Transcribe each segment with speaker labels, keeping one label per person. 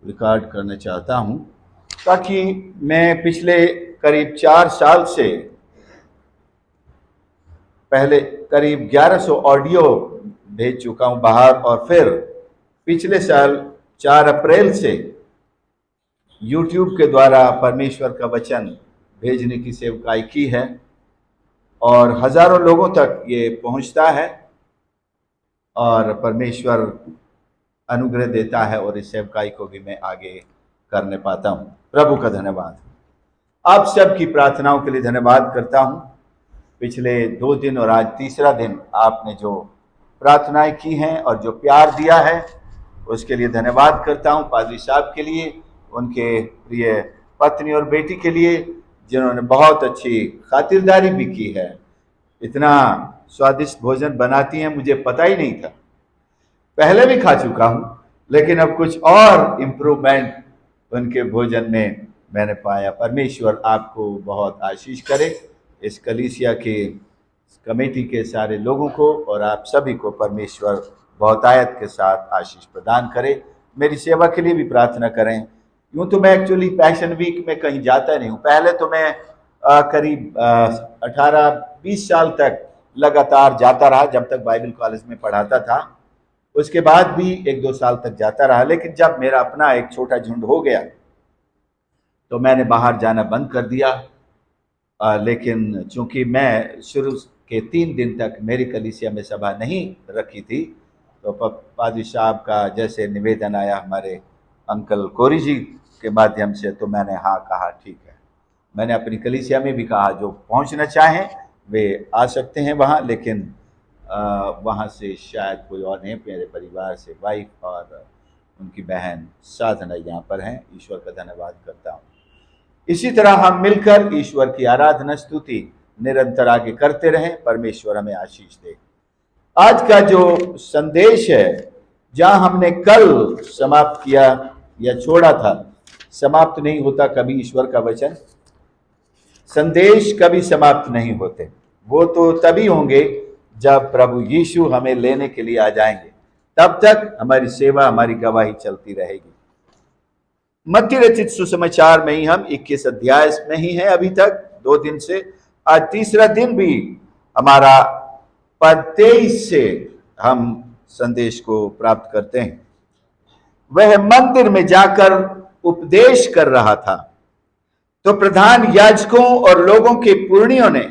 Speaker 1: Record करना चाहता हूं, ताकि मैं पिछले करीब 4 साल से पहले करीब 1100 ऑडियो भेज चुका हूं बाहर, और फिर पिछले साल 4 अप्रैल से यूट्यूब के द्वारा परमेश्वर का वचन भेजने की सेवकाई की है, और हजारों लोगों तक ये पहुंचता है और परमेश्वर अनुग्रह देता है, और इस सेवकाई को भी मैं आगे करने पाता हूं। प्रभु का धन्यवाद। आप सबकी प्रार्थनाओं के लिए धन्यवाद करता हूं। पिछले 2 दिन और आज तीसरा दिन आपने जो प्रार्थनाएं की हैं और जो प्यार दिया है, उसके लिए धन्यवाद करता हूं। पादरी साहब के लिए, उनके प्रिय पत्नी और बेटी के लिए, जिन्होंने बहुत अच्छी खातिरदारी भी की है। इतना स्वादिष्ट भोजन बनाती हैं, मुझे पता ही नहीं था। पहले भी खा चुका हूं, लेकिन अब कुछ और इम्प्रूवमेंट उनके भोजन में मैंने पाया। परमेश्वर आपको बहुत आशीष करे, इस कलीसिया के कमेटी के सारे लोगों को और आप सभी को परमेश्वर बहुतायत के साथ आशीष प्रदान करे। मेरी सेवा के लिए भी प्रार्थना करें। यूं तो मैं एक्चुअली पैशन वीक में कहीं जाता नहीं हूं। पहले तो मैं करीब 18-20 साल तक लगातार जाता रहा, जब तक बाइबल कॉलेज में पढ़ाता था। उसके बाद भी 1-2 साल तक जाता रहा, लेकिन जब मेरा अपना एक छोटा झुंड हो गया तो मैंने बाहर जाना बंद कर दिया। लेकिन चूंकि मैं शुरू के 3 दिन तक मेरी कलीसिया में सभा नहीं रखी थी, तो पादरी साहब का जैसे निवेदन आया हमारे अंकल कोरी जी के माध्यम से, तो मैंने हाँ कहा, ठीक है। मैंने अपनी कलीसिया में भी कहा जो पहुंचना चाहें वे आ सकते हैं वहाँ, लेकिन वहाँ से शायद कोई और नहीं। मेरे परिवार से वाइफ और उनकी बहन साधना यहाँ पर हैं। ईश्वर का धन्यवाद करता हूँ। इसी तरह हम मिलकर ईश्वर की आराधना स्तुति निरंतर आगे करते रहें। परमेश्वर हमें आशीष दे। आज का जो संदेश है, जहां हमने कल समाप्त किया या छोड़ा था, समाप्त नहीं होता कभी ईश्वर का वचन, संदेश कभी समाप्त नहीं होते। वो तो तभी होंगे जब प्रभु यीशु हमें लेने के लिए आ जाएंगे। तब तक हमारी सेवा, हमारी गवाही चलती रहेगी। मत्ती रचित सुसमाचार में ही हम 21 अध्याय में ही हैं अभी तक 2 दिन से। आज तीसरा दिन भी हमारा पद 23 से हम संदेश को प्राप्त करते हैं। वह मंदिर में जाकर उपदेश कर रहा था, तो प्रधान याजकों और लोगों के पुरनियों ने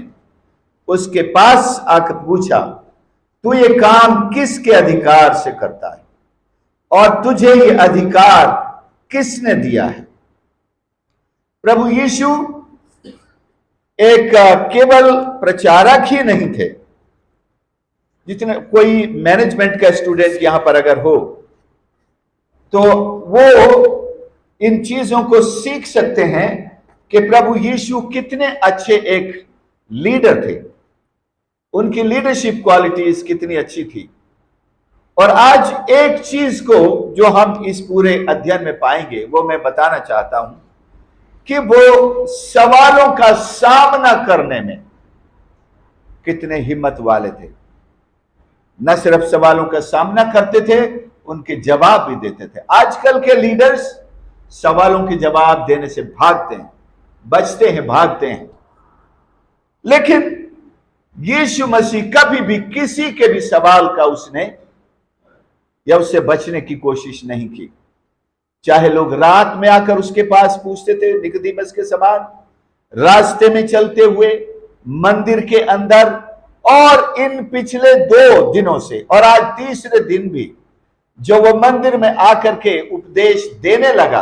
Speaker 1: उसके पास आकर पूछा, तू ये काम किसके अधिकार से करता है और तुझे ये अधिकार किसने दिया है? प्रभु यीशु एक केवल प्रचारक ही नहीं थे। जितने कोई मैनेजमेंट का स्टूडेंट यहां पर अगर हो तो वो इन चीजों को सीख सकते हैं कि प्रभु यीशु कितने अच्छे एक लीडर थे, उनकी लीडरशिप क्वालिटीज कितनी अच्छी थी। और आज एक चीज को जो हम इस पूरे अध्ययन में पाएंगे, वो मैं बताना चाहता हूं कि वो सवालों का सामना करने में कितने हिम्मत वाले थे। न सिर्फ सवालों का सामना करते थे, उनके जवाब भी देते थे। आजकल के लीडर्स सवालों के जवाब देने से भागते हैं, बचते हैं, भागते हैं। लेकिन यीशु मसीह कभी भी किसी के भी सवाल का उसने या उससे बचने की कोशिश नहीं की। चाहे लोग रात में आकर उसके पास पूछते थे, निकोदेमस के समान, रास्ते में चलते हुए, मंदिर के अंदर, और इन पिछले 2 दिनों से और आज तीसरे दिन भी जो वो मंदिर में आकर के उपदेश देने लगा,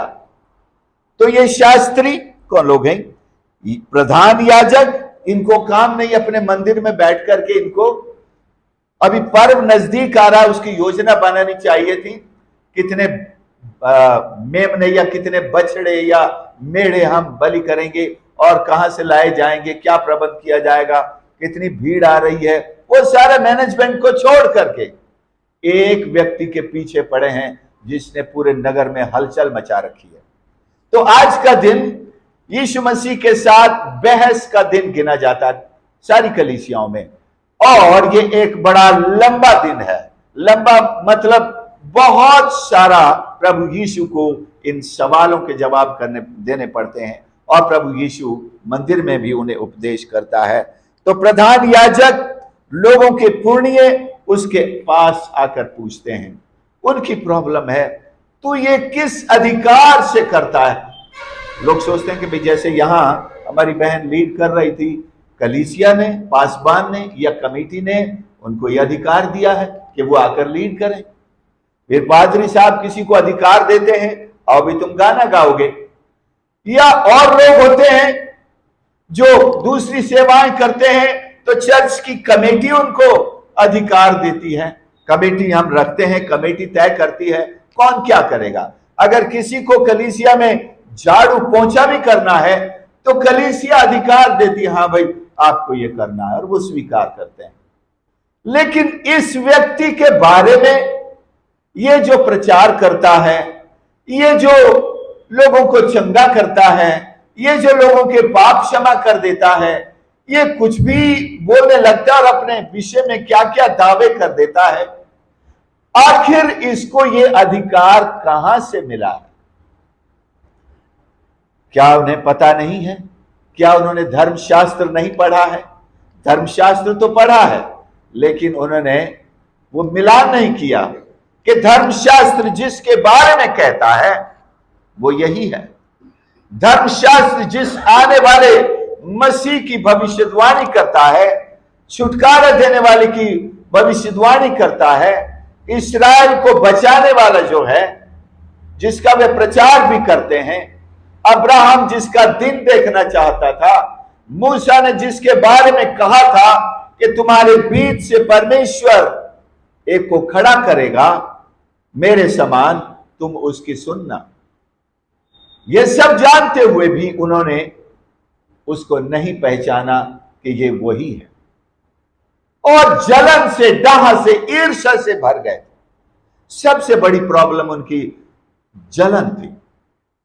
Speaker 1: तो ये शास्त्री कौन लोग हैं? प्रधान याजक। इनको काम नहीं अपने मंदिर में बैठ करके, इनको अभी पर्व नजदीक आ रहा है, उसकी योजना बनानी चाहिए थी। कितने मेमने या कितने बछड़े या मेढ़े हम बलि करेंगे और कहां से लाए जाएंगे, क्या प्रबंध किया जाएगा, कितनी भीड़ आ रही है। वो सारे मैनेजमेंट को छोड़ करके एक व्यक्ति के पीछे पड़े हैं जिसने पूरे नगर में हलचल मचा रखी है। तो आज का दिन यीशु मसीह के साथ बहस का दिन गिना जाता है सारी कलीसियाओं में, और ये एक बड़ा लंबा दिन है। लंबा मतलब बहुत सारा प्रभु यीशु को इन सवालों के जवाब देने पड़ते हैं, और प्रभु यीशु मंदिर में भी उन्हें उपदेश करता है। तो प्रधान याजक लोगों के पुण्य उसके पास आकर पूछते हैं, उनकी प्रॉब्लम है, तू ये किस अधिकार से करता है? लोग सोचते हैं कि भाई जैसे यहां हमारी बहन लीड कर रही थी, कलीसिया ने, पासबान ने या कमेटी ने उनको यह अधिकार दिया है कि वो आकर लीड करें। फिर पादरी साहब किसी को अधिकार देते हैं, और भी तुम गाना गाओगे। या और लोग होते हैं जो दूसरी सेवाएं करते हैं, तो चर्च की कमेटी उनको अधिकार देती है। कमेटी हम रखते हैं, कमेटी तय करती है कौन क्या करेगा। अगर किसी को कलीसिया में झाड़ू पोंछा भी करना है तो कलीसिया अधिकार देती है, हाँ भाई आपको ये करना है, और वो स्वीकार करते हैं। लेकिन इस व्यक्ति के बारे में ये जो प्रचार करता है, ये जो लोगों को चंगा करता है, ये जो लोगों के पाप क्षमा कर देता है, ये कुछ भी बोलने लगता है और अपने विषय में क्या क्या दावे कर देता है, आखिर इसको ये अधिकार कहां से मिला है? क्या उन्हें पता नहीं है? क्या उन्होंने धर्मशास्त्र नहीं पढ़ा है? धर्मशास्त्र तो पढ़ा है, लेकिन उन्होंने वो मिलान नहीं किया कि धर्मशास्त्र जिसके बारे में कहता है वो यही है। धर्मशास्त्र जिस आने वाले मसीह की भविष्यवाणी करता है, छुटकारा देने वाले की भविष्यवाणी करता है, इस्राएल को बचाने वाला जो है, जिसका वे प्रचार भी करते हैं, अब्राहम जिसका दिन देखना चाहता था, मूसा ने जिसके बारे में कहा था कि तुम्हारे बीच से परमेश्वर एक को खड़ा करेगा मेरे समान, तुम उसकी सुनना। ये सब जानते हुए भी उन्होंने उसको नहीं पहचाना कि ये वही है, और जलन से, डाह से, ईर्ष्या से भर गए। सबसे बड़ी प्रॉब्लम उनकी जलन थी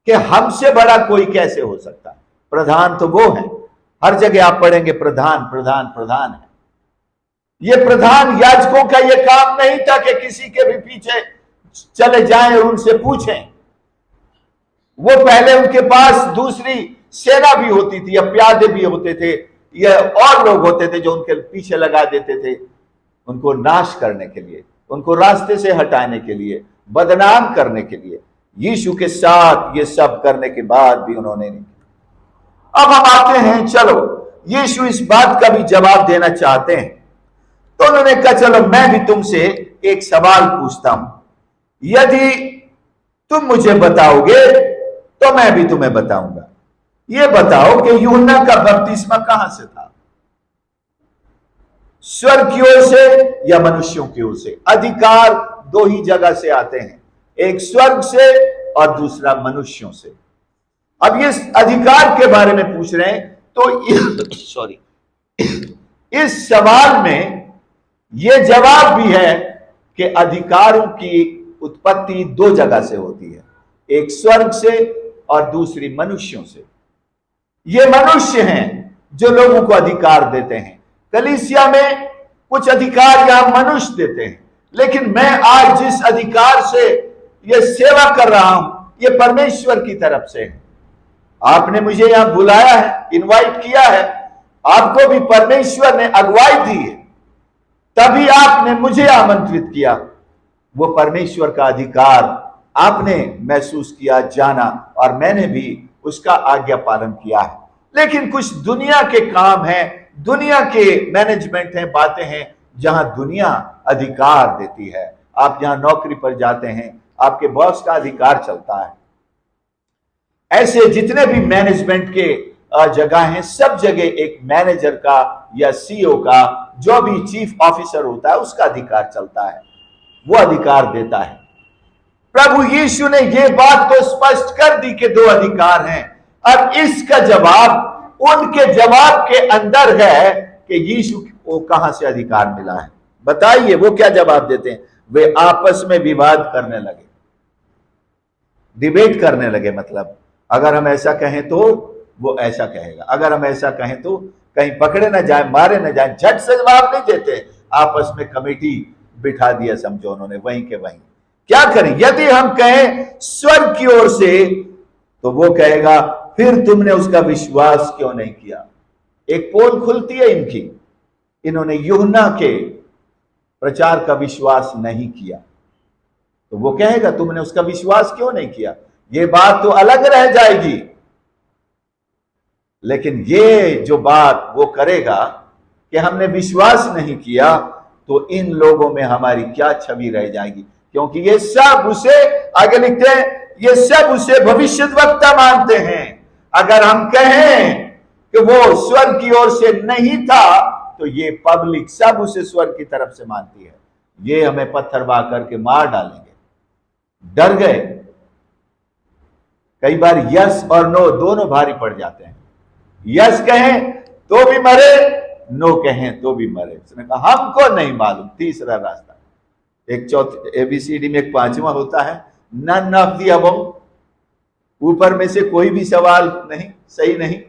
Speaker 1: कि हमसे बड़ा कोई कैसे हो सकता है। प्रधान तो वो है, हर जगह आप पढ़ेंगे प्रधान प्रधान प्रधान है। ये प्रधान याजकों का ये काम नहीं था कि किसी के भी पीछे चले जाएं और उनसे पूछें। वो पहले उनके पास दूसरी सेना भी होती थी, या प्यादे भी होते थे, या और लोग होते थे जो उनके पीछे लगा देते थे, उनको नाश करने के लिए, उनको रास्ते से हटाने के लिए, बदनाम करने के लिए। यीशु के साथ ये सब करने के बाद भी उन्होंने नहीं। अब हम आते हैं, चलो यीशु इस बात का भी जवाब देना चाहते हैं, तो उन्होंने कहा चलो मैं भी तुमसे एक सवाल पूछता हूं, यदि तुम मुझे बताओगे तो मैं भी तुम्हें बताऊंगा। ये बताओ कि यूहन्ना का बपतिस्मा कहां से था? स्वर्ग की ओर से या मनुष्यों की ओर से? अधिकार दो ही जगह से आते हैं, एक स्वर्ग से और दूसरा मनुष्यों से। अब ये अधिकार के बारे में पूछ रहे हैं, तो सॉरी, इस सवाल में यह जवाब भी है कि अधिकारों की उत्पत्ति दो जगह से होती है, एक स्वर्ग से और दूसरी मनुष्यों से। ये मनुष्य हैं जो लोगों को अधिकार देते हैं। कलीसिया में कुछ अधिकार यहां मनुष्य देते हैं, लेकिन मैं आज जिस अधिकार से ये सेवा कर रहा हूं, ये परमेश्वर की तरफ से है। आपने मुझे यहां बुलाया है, इनवाइट किया है, आपको भी परमेश्वर ने अगुवाई दी है, तभी आपने मुझे आमंत्रित किया। वो परमेश्वर का अधिकार आपने महसूस किया, जाना, और मैंने भी उसका आज्ञा पालन किया है। लेकिन कुछ दुनिया के काम हैं, दुनिया के मैनेजमेंट हैं, बातें हैं, जहां दुनिया अधिकार देती है। आप जहां नौकरी पर जाते हैं, आपके बॉस का अधिकार चलता है। ऐसे जितने भी मैनेजमेंट के जगह हैं, सब जगह एक मैनेजर का या सीईओ का, जो भी चीफ ऑफिसर होता है, उसका अधिकार चलता है, वो अधिकार देता है। प्रभु यीशु ने यह बात तो स्पष्ट कर दी कि दो अधिकार हैं। अब इसका जवाब उनके जवाब के अंदर है कि यीशु को कहां से अधिकार मिला है। बताइए वो क्या जवाब देते हैं? वे आपस में विवाद करने लगे, डिबेट करने लगे। मतलब अगर हम ऐसा कहें तो वो ऐसा कहेगा, अगर हम ऐसा कहें तो कहीं पकड़े ना जाए, मारे ना जाए। झट से जवाब नहीं देते, आपस में कमेटी बिठा दिया, समझो उन्होंने वहीं के वहीं। क्या करें? यदि हम कहें स्वर्ग की ओर से, तो वो कहेगा फिर तुमने उसका विश्वास क्यों नहीं किया? एक पोल खुलती है इनकी, इन्होंने यूहन्ना के प्रचार का विश्वास नहीं किया, तो वो कहेगा तुमने उसका विश्वास क्यों नहीं किया? ये बात तो अलग रह जाएगी, लेकिन ये जो बात वो करेगा कि हमने विश्वास नहीं किया, तो इन लोगों में हमारी क्या छवि रह जाएगी? क्योंकि ये सब उसे, आगे लिखते हैं, ये सब उसे भविष्यद्वक्ता मानते हैं। अगर हम कहें कि वो स्वर्ग की ओर से नहीं था, तो ये पब्लिक सब उसे स्वर्ग की तरफ से मानती है। ये हमें पत्थर बहा करके मार डालेंगे। डर गए। कई बार यस और नो दोनों भारी पड़ जाते हैं। यस कहें तो भी मरे, नो कहें तो भी मरे। उसने कहा हमको नहीं मालूम। तीसरा रास्ता, एक चौथे एबीसीडी में एक पांचवा होता है, नन ऑफ दी अबव, ऊपर में से कोई भी सवाल नहीं, सही नहीं।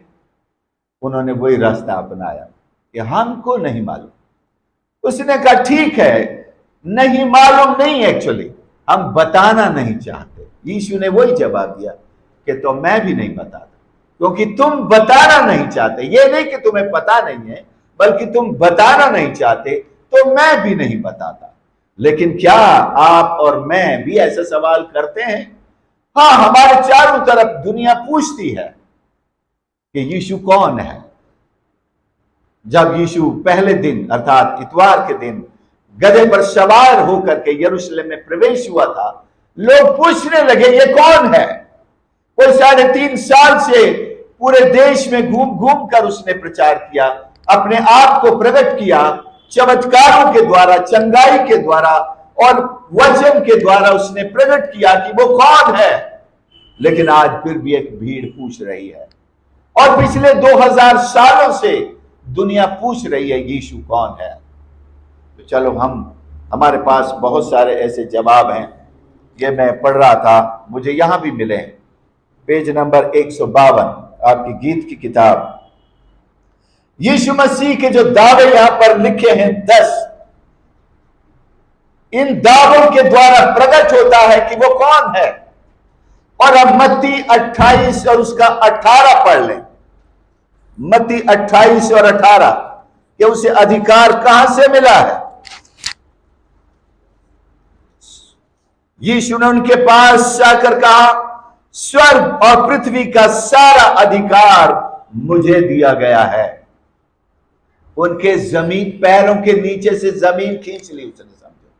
Speaker 1: उन्होंने वही रास्ता अपनाया कि हमको नहीं मालूम। उसने कहा ठीक है, नहीं मालूम नहीं, एक्चुअली हम बताना नहीं चाहते। यीशु ने वही जवाब दिया कि तो मैं भी नहीं बताता, क्योंकि तुम बताना नहीं चाहते। ये नहीं कि तुम्हें पता नहीं है, बल्कि तुम बताना नहीं चाहते, तो मैं भी नहीं बताता। लेकिन क्या आप और मैं भी ऐसे सवाल करते हैं? हाँ, हमारे चारों तरफ दुनिया पूछती है कि यीशु कौन है। जब यीशु पहले दिन अर्थात इतवार के दिन गधे पर सवार होकर के यरूशलेम में प्रवेश हुआ था, लोग पूछने लगे ये कौन है? वो 3.5 साल से पूरे देश में घूम घूम कर उसने प्रचार किया, अपने आप को प्रकट किया, चमत्कारों के द्वारा, चंगाई के द्वारा और वचन के द्वारा उसने प्रकट किया कि वो कौन है। लेकिन आज फिर भी एक भीड़ पूछ रही है, और पिछले 2000 सालों से दुनिया पूछ रही है यीशु कौन है। तो चलो, हमारे पास बहुत सारे ऐसे जवाब हैं। ये मैं पढ़ रहा था, मुझे यहां भी मिले हैं, पेज नंबर 152 आपकी गीत की किताब। यीशु मसीह के जो दावे यहां पर लिखे हैं 10, इन दावों के द्वारा प्रकट होता है कि वो कौन है। और अब मत्ती 28 और उसका 18 पढ़ लें। मत्ती 28 और 18 कि उसे अधिकार कहां से मिला है। यीशु ने उनके पास जाकर कहा, स्वर्ग और पृथ्वी का सारा अधिकार मुझे दिया गया है। उनके जमीन, पैरों के नीचे से जमीन खींच ली उसने, समझो।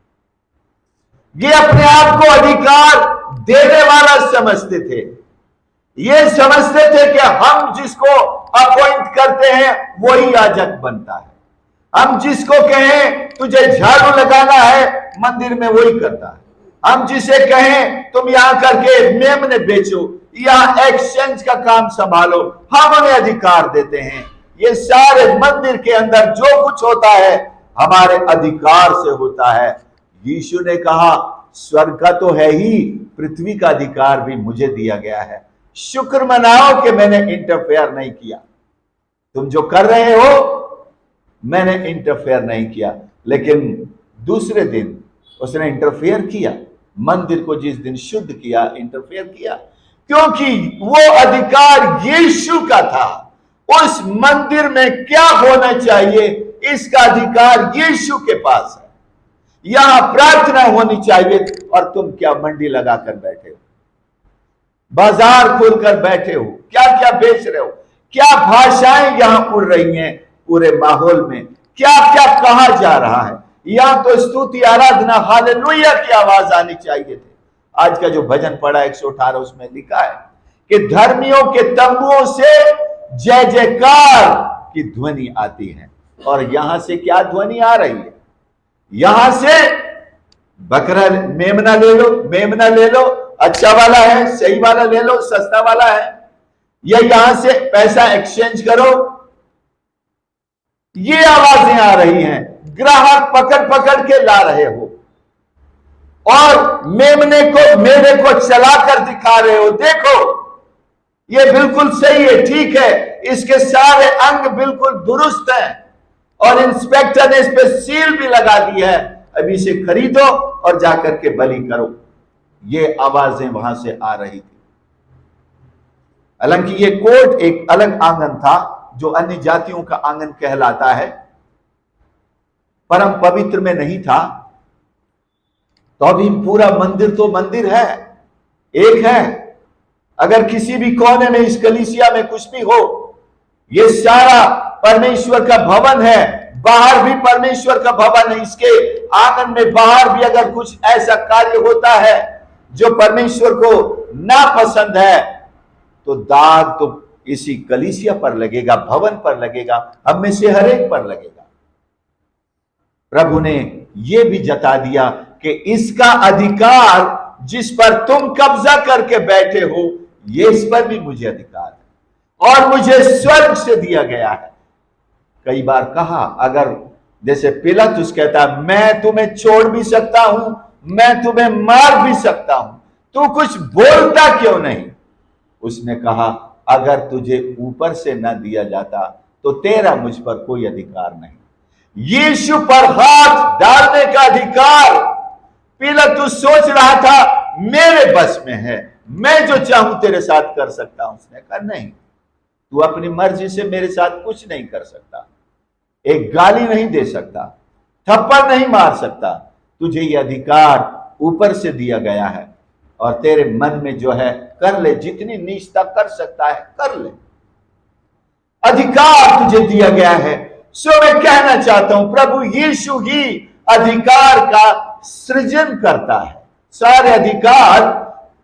Speaker 1: ये अपने आप को अधिकार देने वाला समझते थे। ये समझते थे कि हम जिसको अपॉइंट करते हैं वही याजक बनता है। हम जिसको कहें तुझे झाड़ू लगाना है मंदिर में, वही करता है। हम जिसे कहें तुम यहां करके मेमने बेचो, यहां एक्सचेंज का काम संभालो, हम उन्हें अधिकार देते हैं। ये सारे मंदिर के अंदर जो कुछ होता है हमारे अधिकार से होता है। यीशु ने कहा स्वर्ग का तो है ही, पृथ्वी का अधिकार भी मुझे दिया गया है। शुक्र मनाओ कि मैंने इंटरफेयर नहीं किया। तुम जो कर रहे हो मैंने इंटरफेयर नहीं किया। लेकिन दूसरे दिन उसने इंटरफेयर किया। मंदिर को जिस दिन शुद्ध किया, इंटरफेयर किया, क्योंकि वो अधिकार यीशु का था। उस मंदिर में क्या होना चाहिए, इसका अधिकार यीशु के पास है। यहां प्रार्थना होनी चाहिए, और तुम क्या मंडी लगाकर बैठे हो, बाजार खोलकर बैठे हो, क्या क्या बेच रहे हो, क्या भाषाएं यहां उड़ रही हैं पूरे माहौल में, क्या क्या कहा जा रहा है। यहां तो स्तुति, आराधना, हालेलुया की आवाज आनी चाहिए थी। आज का जो भजन पढ़ा 118, उसमें लिखा है कि धर्मियों के तंबुओं से जय जयकार की ध्वनि आती है। और यहां से क्या ध्वनि आ रही है? यहां से बकरा, मेमना ले लो, मेमना ले लो, अच्छा वाला है, सही वाला ले लो, सस्ता वाला है, या यहां से पैसा एक्सचेंज करो। ये आवाजें आ रही हैं। ग्राहक पकड़ पकड़ के ला रहे हो, और मेमने को, मेरे को चलाकर दिखा रहे हो, देखो ये बिल्कुल सही है, ठीक है, इसके सारे अंग बिल्कुल दुरुस्त हैं, और इंस्पेक्टर ने इस पे सील भी लगा दी है, अभी इसे खरीदो और जाकर के बलि करो। ये आवाजें वहां से आ रही थी। हालांकि ये कोर्ट एक अलग आंगन था जो अन्य जातियों का आंगन कहलाता है, परम पवित्र में नहीं था। तो अभी पूरा मंदिर तो मंदिर है, एक है। अगर किसी भी कोने में इस कलीसिया में कुछ भी हो, ये सारा परमेश्वर का भवन है, बाहर भी परमेश्वर का भवन है। इसके आंगन में बाहर भी अगर कुछ ऐसा कार्य होता है जो परमेश्वर को नापसंद है, तो दाग तो इसी कलीसिया पर लगेगा, भवन पर लगेगा, हम में से हर एक पर लगेगा। प्रभु ने यह भी जता दिया कि इसका अधिकार जिस पर तुम कब्जा करके बैठे हो, ये इस पर भी मुझे अधिकार है और मुझे स्वर्ग से दिया गया है। कई बार कहा, अगर जैसे पिलातुस कहता मैं तुम्हें छोड़ भी सकता हूं, मैं तुम्हें मार भी सकता हूं, तू कुछ बोलता क्यों नहीं? उसने कहा, अगर तुझे ऊपर से न दिया जाता तो तेरा मुझ पर कोई अधिकार नहीं। यीशु पर हाथ डालने का अधिकार पिलातुस सोच रहा था मेरे बस में है, मैं जो चाहूं तेरे साथ कर सकता हूं। उसने कहा नहीं, तू अपनी मर्जी से मेरे साथ कुछ नहीं कर सकता, एक गाली नहीं दे सकता, थप्पड़ नहीं मार सकता, तुझे यह अधिकार ऊपर से दिया गया है और तेरे मन में जो है कर ले, जितनी नीचता कर सकता है कर ले, अधिकार तुझे दिया गया है। सो मैं कहना चाहता हूं, प्रभु यीशु ही अधिकार का सृजन करता है। सारे अधिकार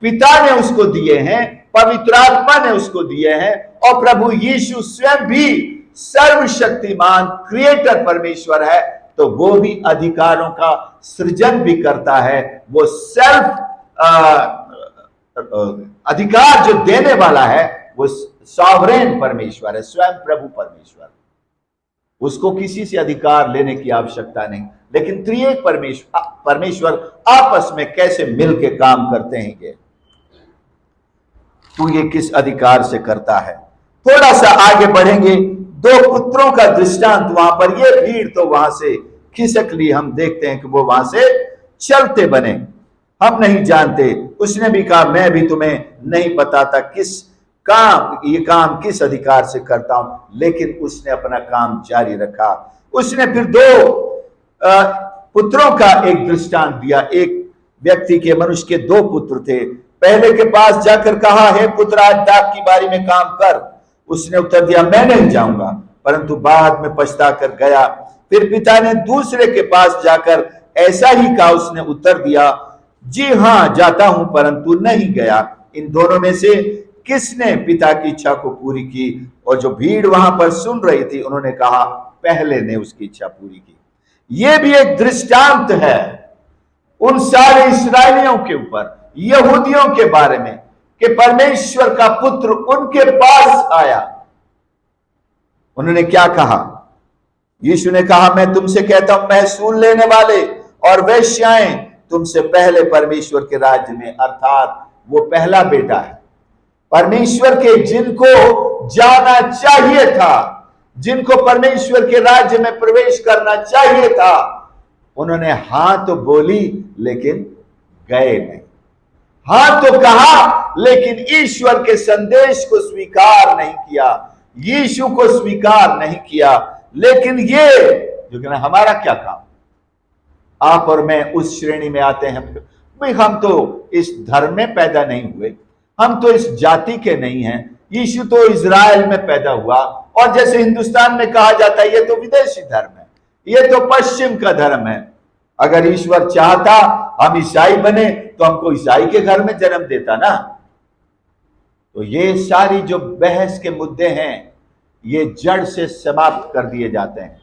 Speaker 1: पिता ने उसको दिए हैं, पवित्र आत्मा ने उसको दिए हैं और प्रभु यीशु स्वयं भी सर्वशक्तिमान क्रिएटर परमेश्वर है, तो वो भी अधिकारों का सृजन भी करता है। वो सेल्फ अधिकार जो देने वाला है वो सॉवरेन परमेश्वर है, स्वयं प्रभु परमेश्वर। उसको किसी से अधिकार लेने की आवश्यकता नहीं। लेकिन त्रिएक परमेश्वर आपस में कैसे मिलकर काम करते हैं, ये तू ये किस अधिकार से करता है। थोड़ा सा आगे बढ़ेंगे, दो पुत्रों का दृष्टांत, वहां पर ये भीड़ तो वहां से खिसक ली, हम देखते हैं कि वो वहां से चलते बने। हम नहीं जानते, उसने भी कहा मैं भी तुम्हें नहीं बताता किस काम, ये काम किस अधिकार से करता हूं, लेकिन उसने अपना काम जारी रखा। उसने फिर दो पुत्रों का एक दृष्टांत दिया। एक व्यक्ति के, मनुष्य के दो पुत्र थे। पहले के पास जाकर कहा, हे पुत्र आज दाख की बारी में काम कर। उसने उत्तर दिया मैं नहीं जाऊंगा, परंतु बाद में पछता कर गया। फिर पिता ने दूसरे के पास जाकर ऐसा ही कहा। उसने उत्तर दिया जी हां जाता हूं, परंतु नहीं गया। इन दोनों में से किसने पिता की इच्छा को पूरी की? और जो भीड़ वहां पर सुन रही थी उन्होंने कहा पहले ने उसकी इच्छा पूरी की। यह भी एक दृष्टांत है उन सारे इस्राएलियों के ऊपर, यहूदियों के बारे में, कि परमेश्वर का पुत्र उनके पास आया। उन्होंने क्या कहा? यीशु ने कहा मैं तुमसे कहता हूं, महसूल लेने वाले और वेश्याएं तुमसे पहले परमेश्वर के राज्य में, अर्थात वो पहला बेटा है परमेश्वर के, जिनको जाना चाहिए था, जिनको परमेश्वर के राज्य में प्रवेश करना चाहिए था, उन्होंने हां तो बोली लेकिन गए नहीं। हां तो कहा लेकिन ईश्वर के संदेश को स्वीकार नहीं किया, यीशु को स्वीकार नहीं किया। लेकिन ये जो कहना हमारा क्या काम? आप और मैं उस श्रेणी में आते हैं, भाई हम तो इस धर्म में पैदा नहीं हुए, हम तो इस जाति के नहीं हैं, यीशु तो इजराइल में पैदा हुआ, और जैसे हिंदुस्तान में कहा जाता है ये तो विदेशी धर्म है, ये तो पश्चिम का धर्म है। अगर ईश्वर चाहता हम ईसाई बने तो हमको ईसाई के घर में जन्म देता ना। तो ये सारी जो बहस के मुद्दे हैं ये जड़ से समाप्त कर दिए जाते हैं।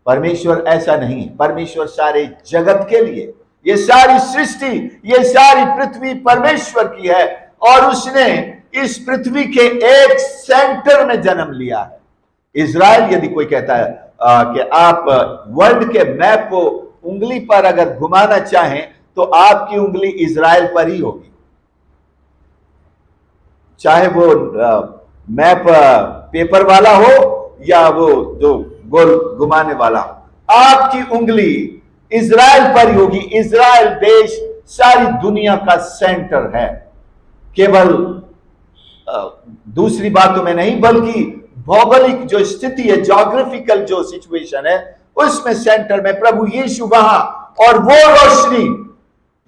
Speaker 1: परमेश्वर ऐसा नहीं है। परमेश्वर सारे जगत के लिए, ये सारी सृष्टि, ये सारी पृथ्वी परमेश्वर की है और उसने इस पृथ्वी के एक सेंटर में जन्म लिया है। इजराइल, यदि कोई कहता है कि आप वर्ल्ड के मैप को उंगली पर अगर घुमाना चाहें तो आपकी उंगली इजराइल पर ही होगी, चाहे वो मैप पेपर वाला हो या वो जो गोल घुमाने वाला हो, आपकी उंगली इजराइल पर ही होगी। इजराइल देश सारी दुनिया का सेंटर है। केवल दूसरी बातों में नहीं, बल्कि भौगोलिक जो स्थिति है, ज्योग्राफिकल जो सिचुएशन है, उसमें सेंटर में प्रभु यीशु वहां, और वो रोशनी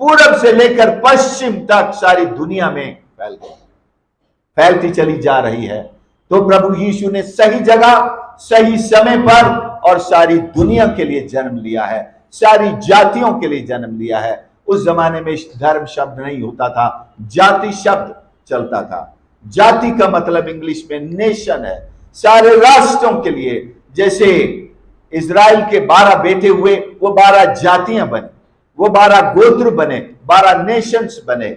Speaker 1: पूरब से लेकर पश्चिम तक सारी दुनिया में फैल गई, फैलती चली जा रही है। तो प्रभु यीशु ने सही जगह, सही समय पर और सारी दुनिया के लिए जन्म लिया है, सारी जातियों के लिए जन्म लिया है। उस जमाने में धर्म शब्द नहीं होता था, जाति शब्द चलता था। जाति का मतलब इंग्लिश में नेशन है, सारे राष्ट्रों के लिए। जैसे इजराइल के 12 बेटे हुए, वो 12 जातियां बने, वो 12 गोत्र बने, 12 नेशंस बने।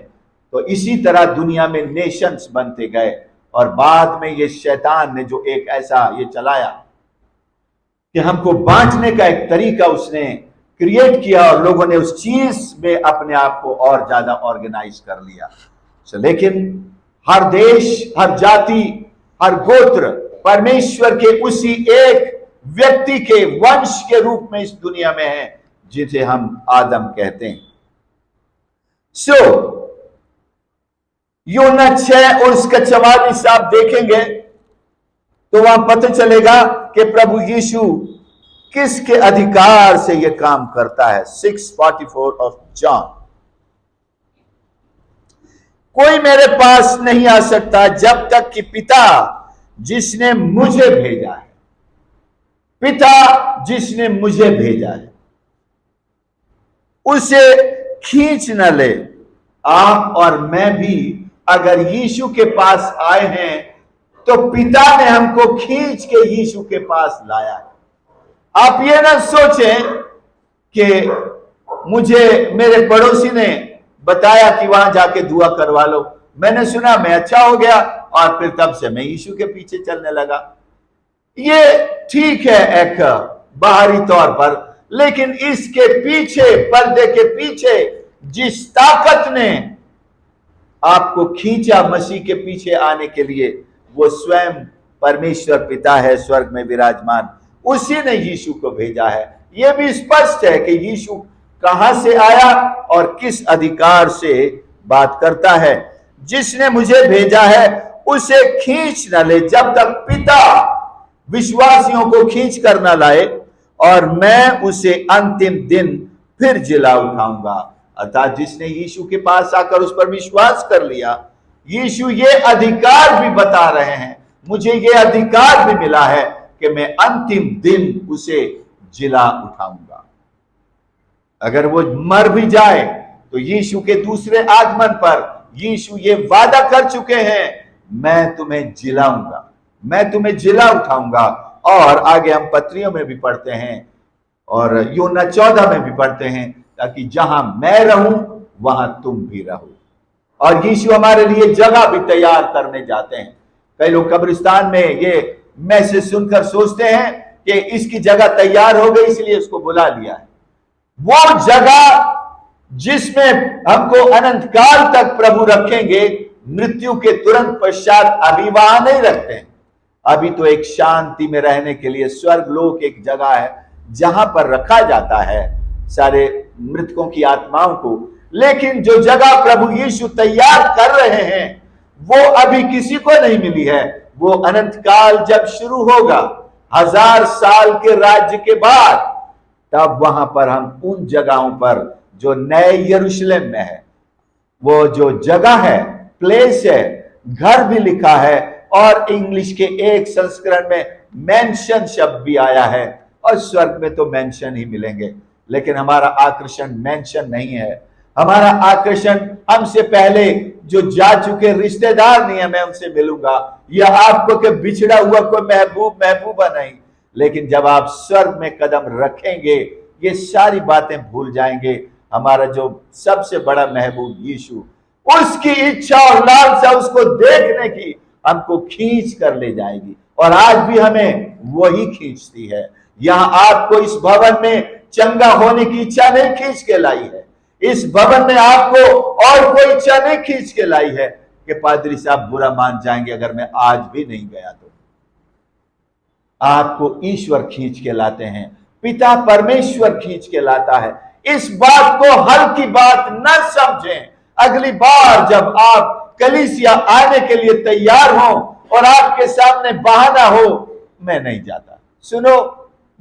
Speaker 1: तो इसी तरह दुनिया में नेशंस बनते गए, और बाद में ये शैतान ने जो एक ऐसा ये चलाया कि हमको बांटने का एक तरीका उसने क्रिएट किया, और लोगों ने उस चीज में अपने आप को और ज्यादा ऑर्गेनाइज कर लिया। लेकिन हर देश, हर जाति, हर गोत्र परमेश्वर के उसी एक व्यक्ति के वंश के रूप में इस दुनिया में है, जिसे हम आदम कहते हैं। यूहन्ना 6 और उसका 44 आप देखेंगे तो वहां पता चलेगा कि प्रभु यीशु किसके अधिकार से यह काम करता है। 6:44 ऑफ जॉन, कोई मेरे पास नहीं आ सकता जब तक कि पिता जिसने मुझे भेजा है, पिता जिसने मुझे भेजा है, उसे खींच न ले। आप और मैं भी अगर यीशु के पास आए हैं तो पिता ने हमको खींच के यीशु के पास लाया है। आप ये ना सोचें कि मुझे मेरे पड़ोसी ने बताया कि वहां जाके दुआ करवा लो, मैंने सुना, मैं अच्छा हो गया, और फिर तब से मैं यीशु के पीछे चलने लगा। ये ठीक है एक बाहरी तौर पर, लेकिन इसके पीछे, पर्दे के पीछे जिस ताकत ने आपको खींचा मसीह के पीछे आने के लिए, वो स्वयं परमेश्वर पिता है, स्वर्ग में विराजमान। उसी ने यीशु को भेजा है। यह भी स्पष्ट है कि यीशु कहां से आया और किस अधिकार से बात करता है। जिसने मुझे भेजा है उसे खींच न ले जब तक पिता विश्वासियों को खींच कर न लाए, और मैं उसे अंतिम दिन फिर जिला उठाऊंगा। अर्थात जिसने यीशु के पास आकर उस पर विश्वास कर लिया, यीशु ये अधिकार भी बता रहे हैं, मुझे ये अधिकार भी मिला है कि मैं अंतिम दिन उसे जिला उठाऊंगा। अगर वो मर भी जाए तो यीशु के दूसरे आगमन पर यीशु ये वादा कर चुके हैं, मैं तुम्हें जिलाऊंगा, मैं तुम्हें जिला उठाऊंगा। और आगे हम पत्रियों में भी पढ़ते हैं और यूहन्ना 14 में भी पढ़ते हैं, ताकि जहां मैं रहूं वहां तुम भी रहो। और यीशु हमारे लिए जगह भी तैयार करने जाते हैं। कई लोग कब्रिस्तान में ये मैसेज सुनकर सोचते हैं कि इसकी जगह तैयार हो गई इसलिए उसको बुला लिया है। वो जगह जिसमें हमको अनंत काल तक प्रभु रखेंगे, मृत्यु के तुरंत पश्चात अभी वहां नहीं रखते हैं। अभी तो एक शांति में रहने के लिए स्वर्ग लोक एक जगह है जहां पर रखा जाता है सारे मृतकों की आत्माओं को। लेकिन जो जगह प्रभु यीशु तैयार कर रहे हैं वो अभी किसी को नहीं मिली है। वो अनंत काल जब शुरू होगा, 1000 साल के राज्य के बाद, तब वहां पर हम उन जगहों पर जो नए यरूशलेम में है, वो जो जगह है, प्लेस है, घर भी लिखा है, और इंग्लिश के एक संस्करण में मेंशन शब्द भी आया है। और स्वर्ग में तो मेंशन ही मिलेंगे, लेकिन हमारा आकर्षण मेंशन नहीं है। हमारा आकर्षण हमसे पहले जो जा चुके रिश्तेदार नहीं है, मैं उनसे मिलूंगा, या आपको के बिछड़ा हुआ कोई महबूबा नहीं। लेकिन जब आप स्वर्ग में कदम रखेंगे, ये सारी बातें भूल जाएंगे। हमारा जो सबसे बड़ा महबूब यीशु, उसकी इच्छा और लालसा उसको देखने की हमको खींच कर ले जाएगी, और आज भी हमें वही खींचती है। यहां आपको इस भवन में चंगा होने की इच्छा नहीं खींच के लाई है। इस भवन में आपको और कोई इच्छा नहीं खींच के लाई है कि पादरी साहब बुरा मान जाएंगे अगर मैं आज भी नहीं गया तो। आपको ईश्वर खींच के लाते हैं, पिता परमेश्वर खींच के लाता है। इस बात को हल्की बात न समझें। अगली बार जब आप कलीसिया आने के लिए तैयार हो और आपके सामने बहाना हो, मैं नहीं जाता, सुनो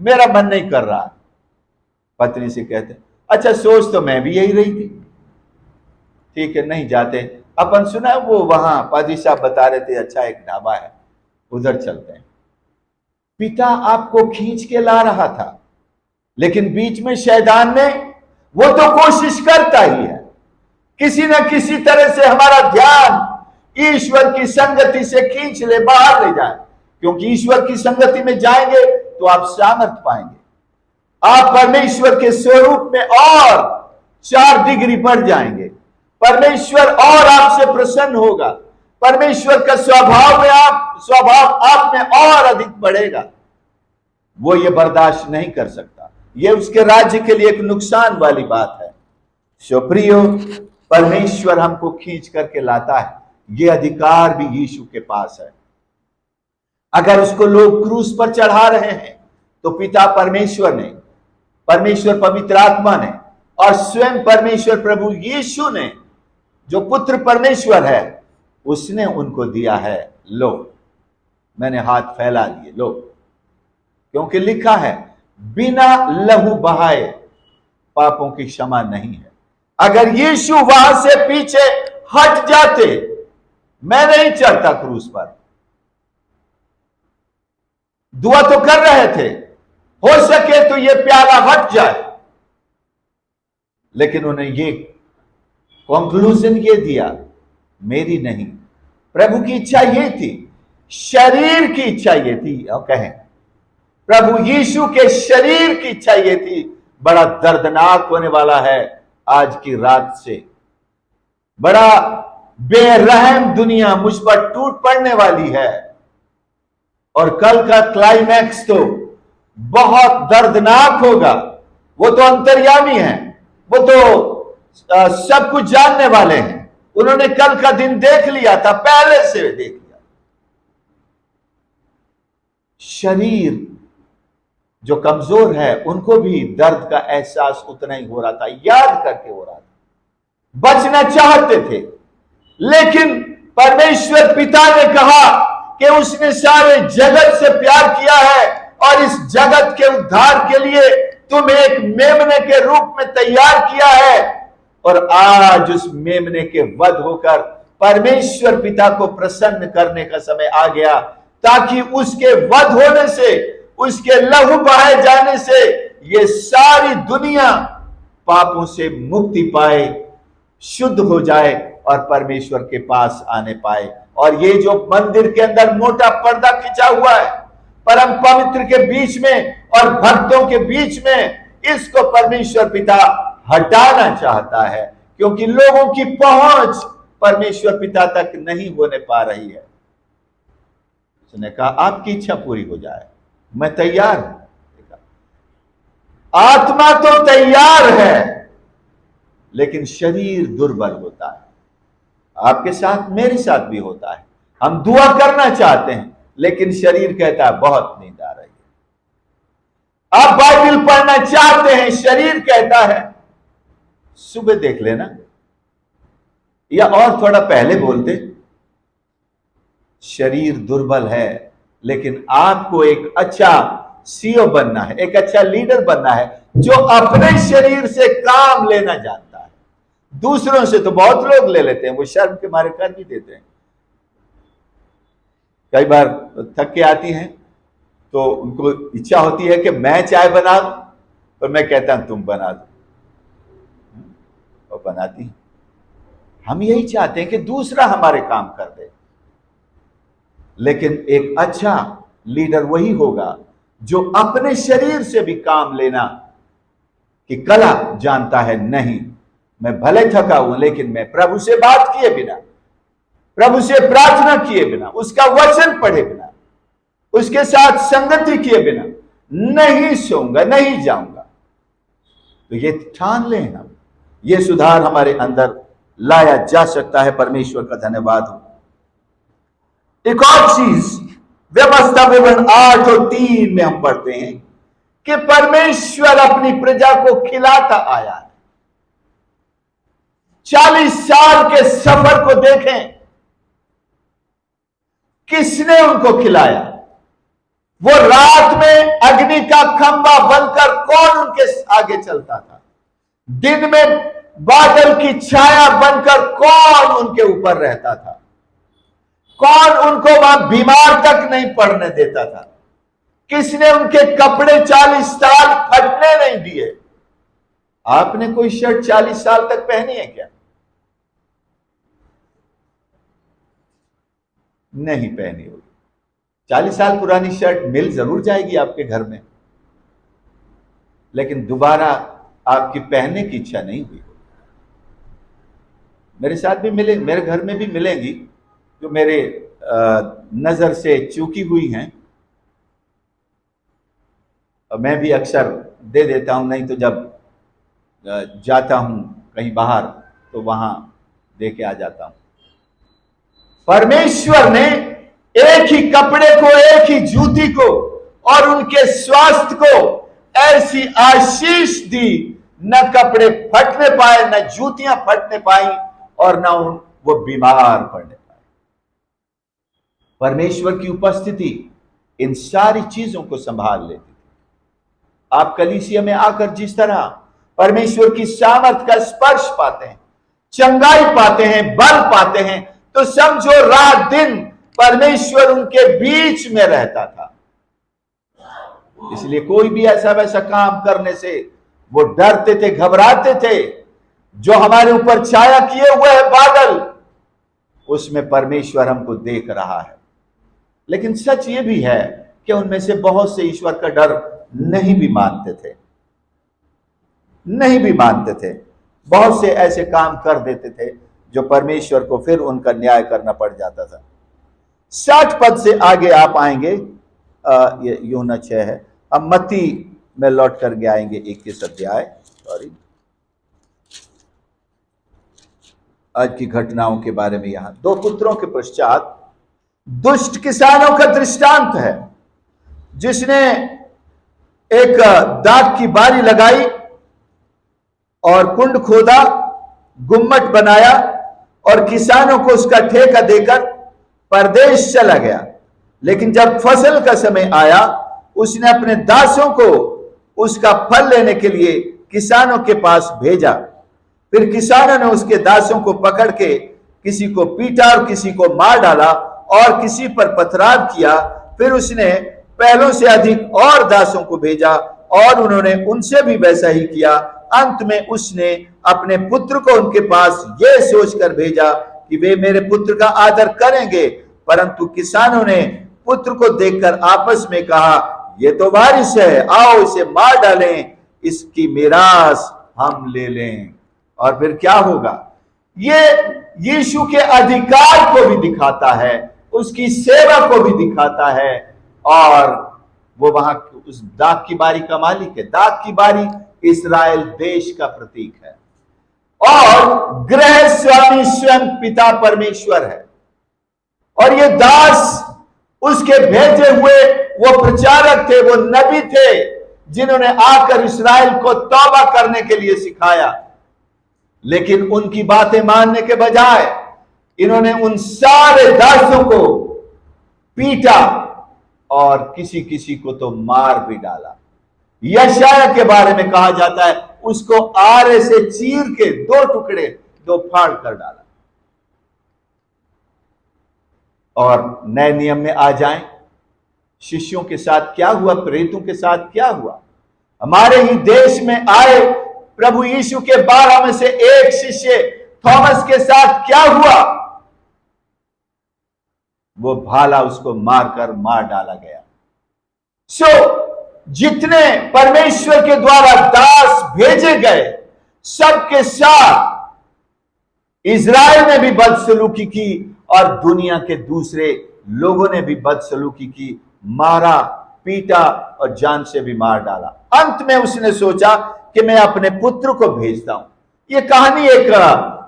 Speaker 1: मेरा मन नहीं कर रहा, पत्नी से कहते अच्छा सोच तो मैं भी यही रही थी, ठीक है नहीं जाते। अपन सुना वो वहां पादी साहब बता रहे थे अच्छा एक ढाबा है उधर चलते हैं। पिता आपको खींच के ला रहा था, लेकिन बीच में शैतान ने, वो तो कोशिश करता ही है किसी न किसी तरह से हमारा ध्यान ईश्वर की संगति से खींच ले, बाहर ले जाए। क्योंकि ईश्वर की संगति में जाएंगे तो आप सामर्थ पाएंगे, आप परमेश्वर के स्वरूप में और 4 डिग्री बढ़ जाएंगे, परमेश्वर और आपसे प्रसन्न होगा, परमेश्वर का स्वभाव आप में और अधिक बढ़ेगा। वो ये बर्दाश्त नहीं कर सकता, ये उसके राज्य के लिए एक नुकसान वाली बात है। सो प्रियो, परमेश्वर हमको खींच करके लाता है, ये अधिकार भी यीशु के पास है। अगर उसको लोग क्रूस पर चढ़ा रहे हैं तो पिता परमेश्वर ने, परमेश्वर पवित्र आत्मा ने और स्वयं परमेश्वर प्रभु यीशु ने, जो पुत्र परमेश्वर है, उसने उनको दिया है, लो मैंने हाथ फैला लिए, लो। क्योंकि लिखा है बिना लहू बहाए पापों की क्षमा नहीं है। अगर यीशु वहां से पीछे हट जाते, मैं नहीं चढ़ता क्रूस पर, दुआ तो कर रहे थे हो सके तो ये प्याला हट जाए, लेकिन उन्हें ये कंक्लूजन ये दिया मेरी नहीं, प्रभु की इच्छा ये थी, शरीर की इच्छा ये थी। और कहें प्रभु यीशु के शरीर की इच्छा ये थी। बड़ा दर्दनाक होने वाला है आज की रात से, बड़ा बेरहम दुनिया मुझ पर टूट पड़ने वाली है, और कल का क्लाइमैक्स तो बहुत दर्दनाक होगा। वो तो अंतर्यामी है, वो तो सब कुछ जानने वाले हैं, उन्होंने कल का दिन देख लिया था, पहले से देख लिया। शरीर जो कमजोर है उनको भी दर्द का एहसास उतना ही हो रहा था, याद करके हो रहा था, बचना चाहते थे, लेकिन परमेश्वर पिता ने कहा कि उसने सारे जगत से प्यार किया है और इस जगत के उद्धार के लिए तुम्हें एक मेमने के रूप में तैयार किया है। और आज उस मेमने के वध होकर परमेश्वर पिता को प्रसन्न करने का समय आ गया, ताकि उसके वध होने से, उसके लहू बहाए जाने से ये सारी दुनिया पापों से मुक्ति पाए, शुद्ध हो जाए और परमेश्वर के पास आने पाए। और ये जो मंदिर के अंदर मोटा पर्दा खिंचा हुआ है परम पवित्र के बीच में और भक्तों के बीच में, इसको परमेश्वर पिता हटाना चाहता है, क्योंकि लोगों की पहुंच परमेश्वर पिता तक नहीं होने पा रही है। उसने कहा आपकी इच्छा पूरी हो जाए, मैं तैयार हूं। आत्मा तो तैयार है, लेकिन शरीर दुर्बल होता है। आपके साथ, मेरे साथ भी होता है। हम दुआ करना चाहते हैं, लेकिन शरीर कहता है बहुत नींद आ रही है। आप बाइबल पढ़ना चाहते हैं, शरीर कहता है सुबह देख लेना, या और थोड़ा पहले बोलते, शरीर दुर्बल है, लेकिन आपको एक अच्छा सीईओ बनना है, एक अच्छा लीडर बनना है, जो अपने शरीर से काम लेना जानता है। दूसरों से तो बहुत लोग ले लेते हैं, वो शर्म के मारे कर भी देते हैं। कई बार थक के आती हैं तो उनको इच्छा होती है कि मैं चाय बना दूं, तो मैं कहता हूं तुम बना दो, और बनाती। हम यही चाहते हैं कि दूसरा हमारे काम कर दे, लेकिन एक अच्छा लीडर वही होगा जो अपने शरीर से भी काम लेना की कला जानता है। नहीं, मैं भले थका हूं, लेकिन मैं प्रभु से बात किए बिना, प्रभु से प्रार्थना किए बिना, उसका वचन पढ़े बिना, उसके साथ संगति किए बिना नहीं सोऊंगा, नहीं जाऊंगा। तो ये ठान लें हम, ये सुधार हमारे अंदर लाया जा सकता है। परमेश्वर का धन्यवाद हो। एक और चीज व्यवस्था विवरण 8 और 3 में हम पढ़ते हैं कि परमेश्वर अपनी प्रजा को खिलाता आया है। 40 साल के सफर को देखें, किसने उनको खिलाया? वो रात में अग्नि का खंभा बनकर कौन उनके आगे चलता था? दिन में बादल की छाया बनकर कौन उनके ऊपर रहता था? कौन उनको वहां बीमार तक नहीं पड़ने देता था? किसने उनके कपड़े 40 साल फटने नहीं दिए? आपने कोई शर्ट 40 साल तक पहनी है क्या? नहीं पहनी होगी। 40 साल पुरानी शर्ट मिल जरूर जाएगी आपके घर में, लेकिन दोबारा आपकी पहनने की इच्छा नहीं हुई। मेरे साथ भी मिले, मेरे घर में भी मिलेंगी जो मेरे नजर से चूकी हुई हैं, और मैं भी अक्सर दे देता हूं, नहीं तो जब जाता हूं कहीं बाहर तो वहां दे के आ जाता हूं। परमेश्वर ने एक ही कपड़े को, एक ही जूती को और उनके स्वास्थ्य को ऐसी आशीष दी, न कपड़े फटने पाए, न जूतियां फटने पाई, और न वो बीमार पड़ने पाए। परमेश्वर की उपस्थिति इन सारी चीजों को संभाल लेती थी। आप कलीसिया में आकर जिस तरह परमेश्वर की सामर्थ का स्पर्श पाते हैं, चंगाई पाते हैं, बल पाते हैं, तो समझो रात दिन परमेश्वर उनके बीच में रहता था। इसलिए कोई भी ऐसा वैसा काम करने से वो डरते थे, घबराते थे। जो हमारे ऊपर छाया किए हुए है बादल, उसमें परमेश्वर हमको देख रहा है। लेकिन सच ये भी है कि उनमें से बहुत से ईश्वर का डर नहीं भी मानते थे, नहीं भी मानते थे। बहुत से ऐसे काम कर देते थे जो परमेश्वर को फिर उनका न्याय करना पड़ जाता था। 60 पद से आगे आप आएंगे, ये यूहन्ना 6 है। अब मत्ती में लौट कर आएंगे 21 अध्याय, सॉरी, आज की घटनाओं के बारे में। यहां 2 पुत्रों के पश्चात दुष्ट किसानों का दृष्टांत है, जिसने एक दाख की बारी लगाई और कुंड खोदा, गुम्मट बनाया और किसानों को उसका ठेका देकर परदेश चला गया। लेकिन जब फसल का समय आया, उसने अपने दासों को उसका फल लेने के लिए किसानों के पास भेजा। फिर किसानों ने उसके दासों को पकड़ के किसी को पीटा और किसी को मार डाला और किसी पर पथराव किया। फिर उसने पहलों से अधिक और दासों को भेजा और उन्होंने उनसे भी वैसा ही किया। अंत में उसने अपने पुत्र को उनके पास ये सोचकर भेजा कि वे मेरे पुत्र का आदर करेंगे। परंतु किसानों ने पुत्र को देखकर आपस में कहा, ये तो वारिस है, आओ इसे मार डालें, इसकी मिरास हम ले लें। और फिर क्या होगा? ये यीशु के अधिकार को भी दिखाता है, उसकी सेवा को भी दिखाता है। और वो वहां उस दाख की बारी का मालिक है। दाख की बारी इस्राएल देश का प्रतीक है, और गृह स्वामी स्वयं पिता परमेश्वर है। और ये दास उसके भेजे हुए वो प्रचारक थे, वो नबी थे, जिन्होंने आकर इस्राएल को तौबा करने के लिए सिखाया। लेकिन उनकी बातें मानने के बजाय इन्होंने उन सारे दासों को पीटा और किसी किसी को तो मार भी डाला। यशाया के बारे में कहा जाता है, उसको आरे से चीर के 2 टुकड़े, 2 फाड़ कर डाला। और नए नियम में आ जाएं, शिष्यों के साथ क्या हुआ, प्रेरितों के साथ क्या हुआ? हमारे ही देश में आए प्रभु यीशु के 12 में से एक शिष्य थॉमस के साथ क्या हुआ? वो भाला उसको मारकर मार डाला गया। जितने परमेश्वर के द्वारा दास भेजे गए, सबके साथ इज़राइल ने भी बदसलूकी की और दुनिया के दूसरे लोगों ने भी बदसलूकी की, मारा, पीटा और जान से भी मार डाला। अंत में उसने सोचा कि मैं अपने पुत्र को भेजता हूं। यह कहानी एक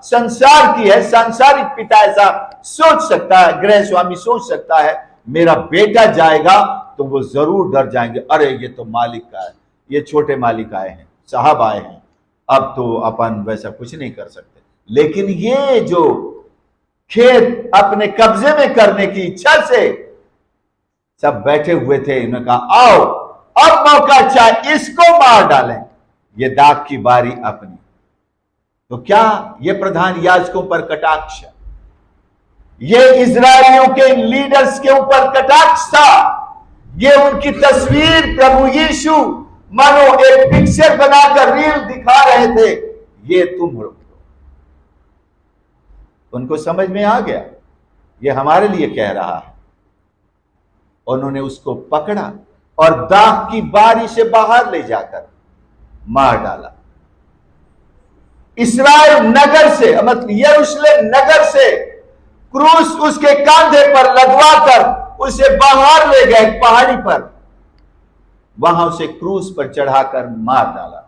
Speaker 1: संसार की है। सांसारिक पिता ऐसा सोच सकता है, गृह स्वामी सोच सकता है, मेरा बेटा जाएगा तो वो जरूर डर जाएंगे, अरे ये तो मालिक का है, ये छोटे मालिक आए हैं, साहब आए हैं, अब तो अपन वैसा कुछ नहीं कर सकते। लेकिन ये जो खेत अपने कब्जे में करने की इच्छा से सब बैठे हुए थे, इन्होंने कहा आओ अब मौका चाहे, इसको मार डालें, ये दाग की बारी अपनी। तो क्या ये प्रधान याजकों पर कटाक्ष, ये इजरायलियों के लीडर्स के ऊपर कटाक्ष था। ये उनकी तस्वीर प्रभु यीशु मानो एक पिक्चर बनाकर रील दिखा रहे थे, ये तुम हो। उनको समझ में आ गया ये हमारे लिए कह रहा है। उन्होंने उसको पकड़ा और दाग की बारी से बाहर ले जाकर मार डाला। इस्राएल नगर से, मतलब यरूशलेम नगर से क्रूस उसके कांधे पर लगवाकर उसे बाहर ले गए पहाड़ी पर, वहां उसे क्रूस पर चढ़ाकर मार डाला।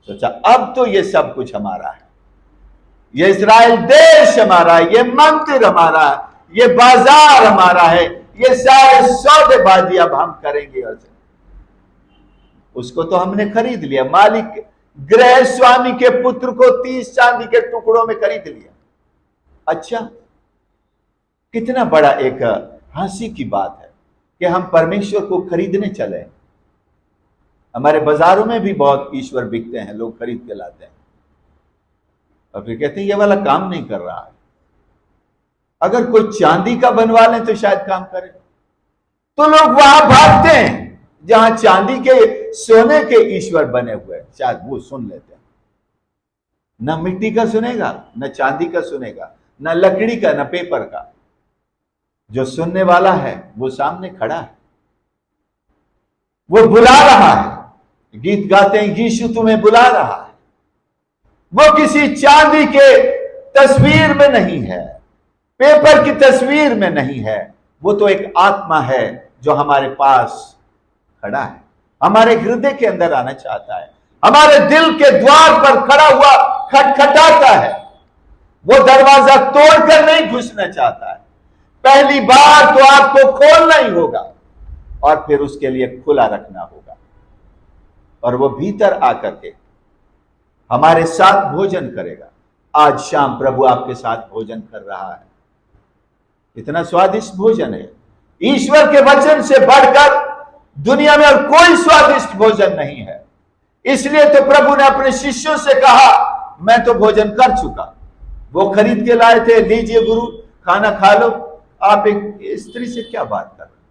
Speaker 1: सोचा अब तो ये सब कुछ हमारा है, ये इस्राएल देश हमारा है, ये मंदिर हमारा है, ये बाजार हमारा है, ये सारे सौदेबाजी अब हम करेंगे। और उसको तो हमने खरीद लिया, मालिक गृह स्वामी के पुत्र को 30 चांदी के टुकड़ों में खरीद लिया। अच्छा, कितना बड़ा एक हंसी की बात है कि हम परमेश्वर को खरीदने चले। हमारे बाजारों में भी बहुत ईश्वर बिकते हैं, लोग खरीद के लाते हैं और फिर कहते हैं ये वाला काम नहीं कर रहा है। अगर कोई चांदी का बनवा लें तो शायद काम करे, तो लोग वहां भागते हैं जहां चांदी के, सोने के ईश्वर बने हुए हैं, शायद वो सुन लेते हैं। न मिट्टी का सुनेगा, न चांदी का सुनेगा, न लकड़ी का, न पेपर का। जो सुनने वाला है वो सामने खड़ा है, वो बुला रहा है। गीत गाते हैं यीशु तुम्हें बुला रहा है। वो किसी चांदी के तस्वीर में नहीं है, पेपर की तस्वीर में नहीं है, वो तो एक आत्मा है जो हमारे पास खड़ा है, हमारे हृदय के अंदर आना चाहता है, हमारे दिल के द्वार पर खड़ा हुआ खटखटाता है। वो दरवाजा तोड़कर नहीं घुसना चाहता है, पहली बार तो आपको खोलना ही होगा और फिर उसके लिए खुला रखना होगा। और वो भीतर आकर के हमारे साथ भोजन करेगा। आज शाम प्रभु आपके साथ भोजन कर रहा है। इतना स्वादिष्ट भोजन है, ईश्वर के वचन से बढ़कर दुनिया में और कोई स्वादिष्ट भोजन नहीं है। इसलिए तो प्रभु ने अपने शिष्यों से कहा मैं तो भोजन कर चुका। वो खरीद के लाए थे, लीजिए गुरु खाना खा लो। आप एक स्त्री से क्या बात कर रहे,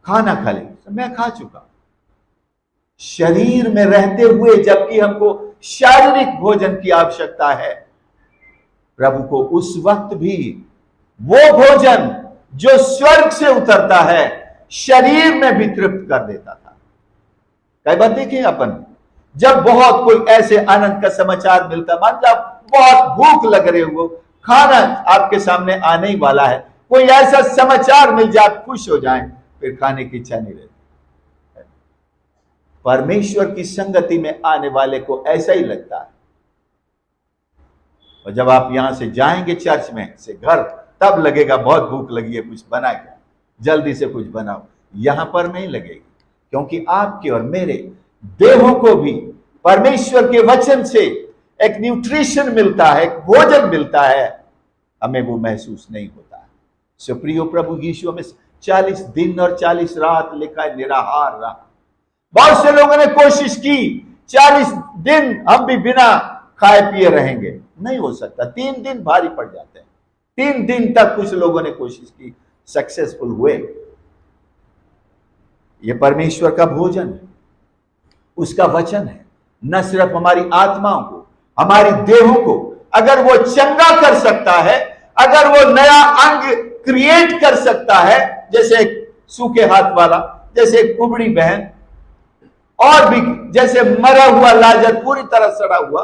Speaker 1: खाना खा ले, मैं खा चुका। शरीर में रहते हुए जबकि हमको शारीरिक भोजन की आवश्यकता है, प्रभु को उस वक्त भी वो भोजन जो स्वर्ग से उतरता है शरीर में भी तृप्त कर देता था। कई बार देखिए अपन, जब बहुत कोई ऐसे आनंद का समाचार मिलता, मान लो बहुत भूख लग रही हो, खाना आपके सामने आने ही वाला है, कोई ऐसा समाचार मिल जाए खुश हो जाए, फिर खाने की इच्छा नहीं रहती। परमेश्वर की संगति में आने वाले को ऐसा ही लगता है। और जब आप यहां से जाएंगे चर्च में से घर, तब लगेगा बहुत भूख लगी है, कुछ बना के जल्दी से कुछ बनाओ। यहां पर नहीं लगेगी, क्योंकि आपके और मेरे देहों को भी परमेश्वर के वचन से एक न्यूट्रिशन मिलता है, एक भोजन मिलता है, हमें वो महसूस नहीं होता है। सुप्रियो प्रभु यीशु में 40 दिन और 40 रात लिखा है निराहार रहा। बहुत से लोगों ने कोशिश की 40 दिन हम भी बिना खाए पिए रहेंगे, नहीं हो सकता। 3 दिन भारी पड़ जाते हैं। 3 दिन तक कुछ लोगों ने कोशिश की, सक्सेसफुल हुए। यह परमेश्वर का भोजन है, उसका वचन है। न सिर्फ हमारी आत्माओं को, हमारी देहों को अगर वो चंगा कर सकता है, अगर वो नया अंग क्रिएट कर सकता है, जैसे एक सूखे हाथ वाला, जैसे एक कुबड़ी बहन, और भी जैसे मरा हुआ लाजर पूरी तरह सड़ा हुआ,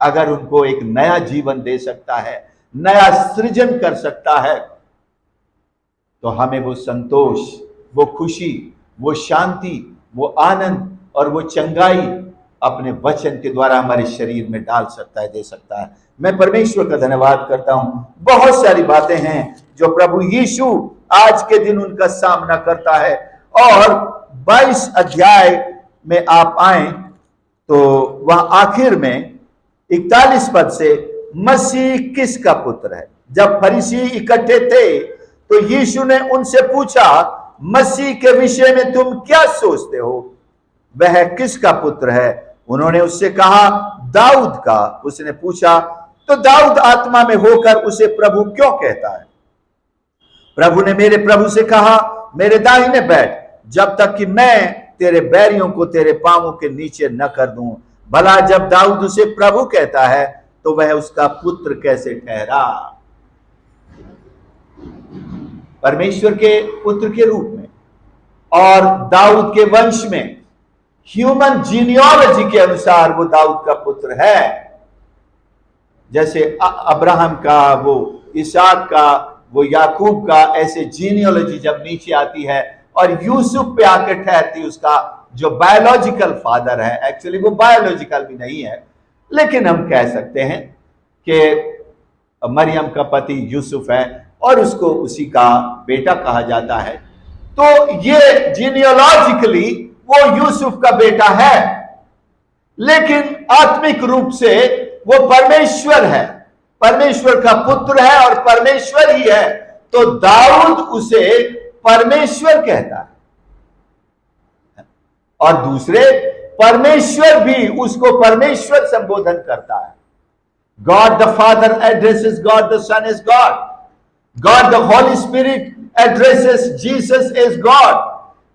Speaker 1: अगर उनको एक नया जीवन दे सकता है, नया सृजन कर सकता है, तो हमें वो संतोष, वो खुशी, वो शांति, वो आनंद और वो चंगाई अपने वचन के द्वारा हमारे शरीर में डाल सकता है, दे सकता है। मैं परमेश्वर का धन्यवाद करता हूं। बहुत सारी बातें हैं जो प्रभु यीशु आज के दिन उनका सामना करता है, और 22 अध्याय में आप आए तो वह आखिर में 41 पद से मसीह किसका पुत्र है। जब फरीसी इकट्ठे थे तो यीशु ने उनसे पूछा, मसीह के विषय में तुम क्या सोचते हो, वह किसका पुत्र है। उन्होंने उससे कहा, दाऊद का। उसने पूछा, तो दाऊद आत्मा में होकर उसे प्रभु क्यों कहता है। प्रभु ने मेरे प्रभु से कहा, मेरे दाहिने बैठ, जब तक कि मैं तेरे बैरियों को तेरे पांवों के नीचे न कर दूं। भला जब दाऊद उसे प्रभु कहता है तो वह उसका पुत्र कैसे ठहरा। परमेश्वर के पुत्र के रूप में और दाऊद के वंश में, ह्यूमन जीनियोलॉजी के अनुसार वो दाऊद का पुत्र है। जैसे अब्राहम का, वो इसहाक का, वो याकूब का, ऐसे जीनियोलॉजी जब नीचे आती है और यूसुफ पे आकर ठहरती, उसका जो बायोलॉजिकल फादर है, एक्चुअली वो बायोलॉजिकल भी नहीं है, लेकिन हम कह सकते हैं कि मरियम का पति यूसुफ है और उसको उसी का बेटा कहा जाता है। तो ये जीनियोलॉजिकली वो यूसुफ का बेटा है, लेकिन आत्मिक रूप से वो परमेश्वर है, परमेश्वर का पुत्र है और परमेश्वर ही है। तो दाऊद उसे परमेश्वर कहता है और दूसरे परमेश्वर भी उसको परमेश्वर संबोधन करता है। God the Father addresses God, the Son is God, God the Holy Spirit addresses Jesus is God,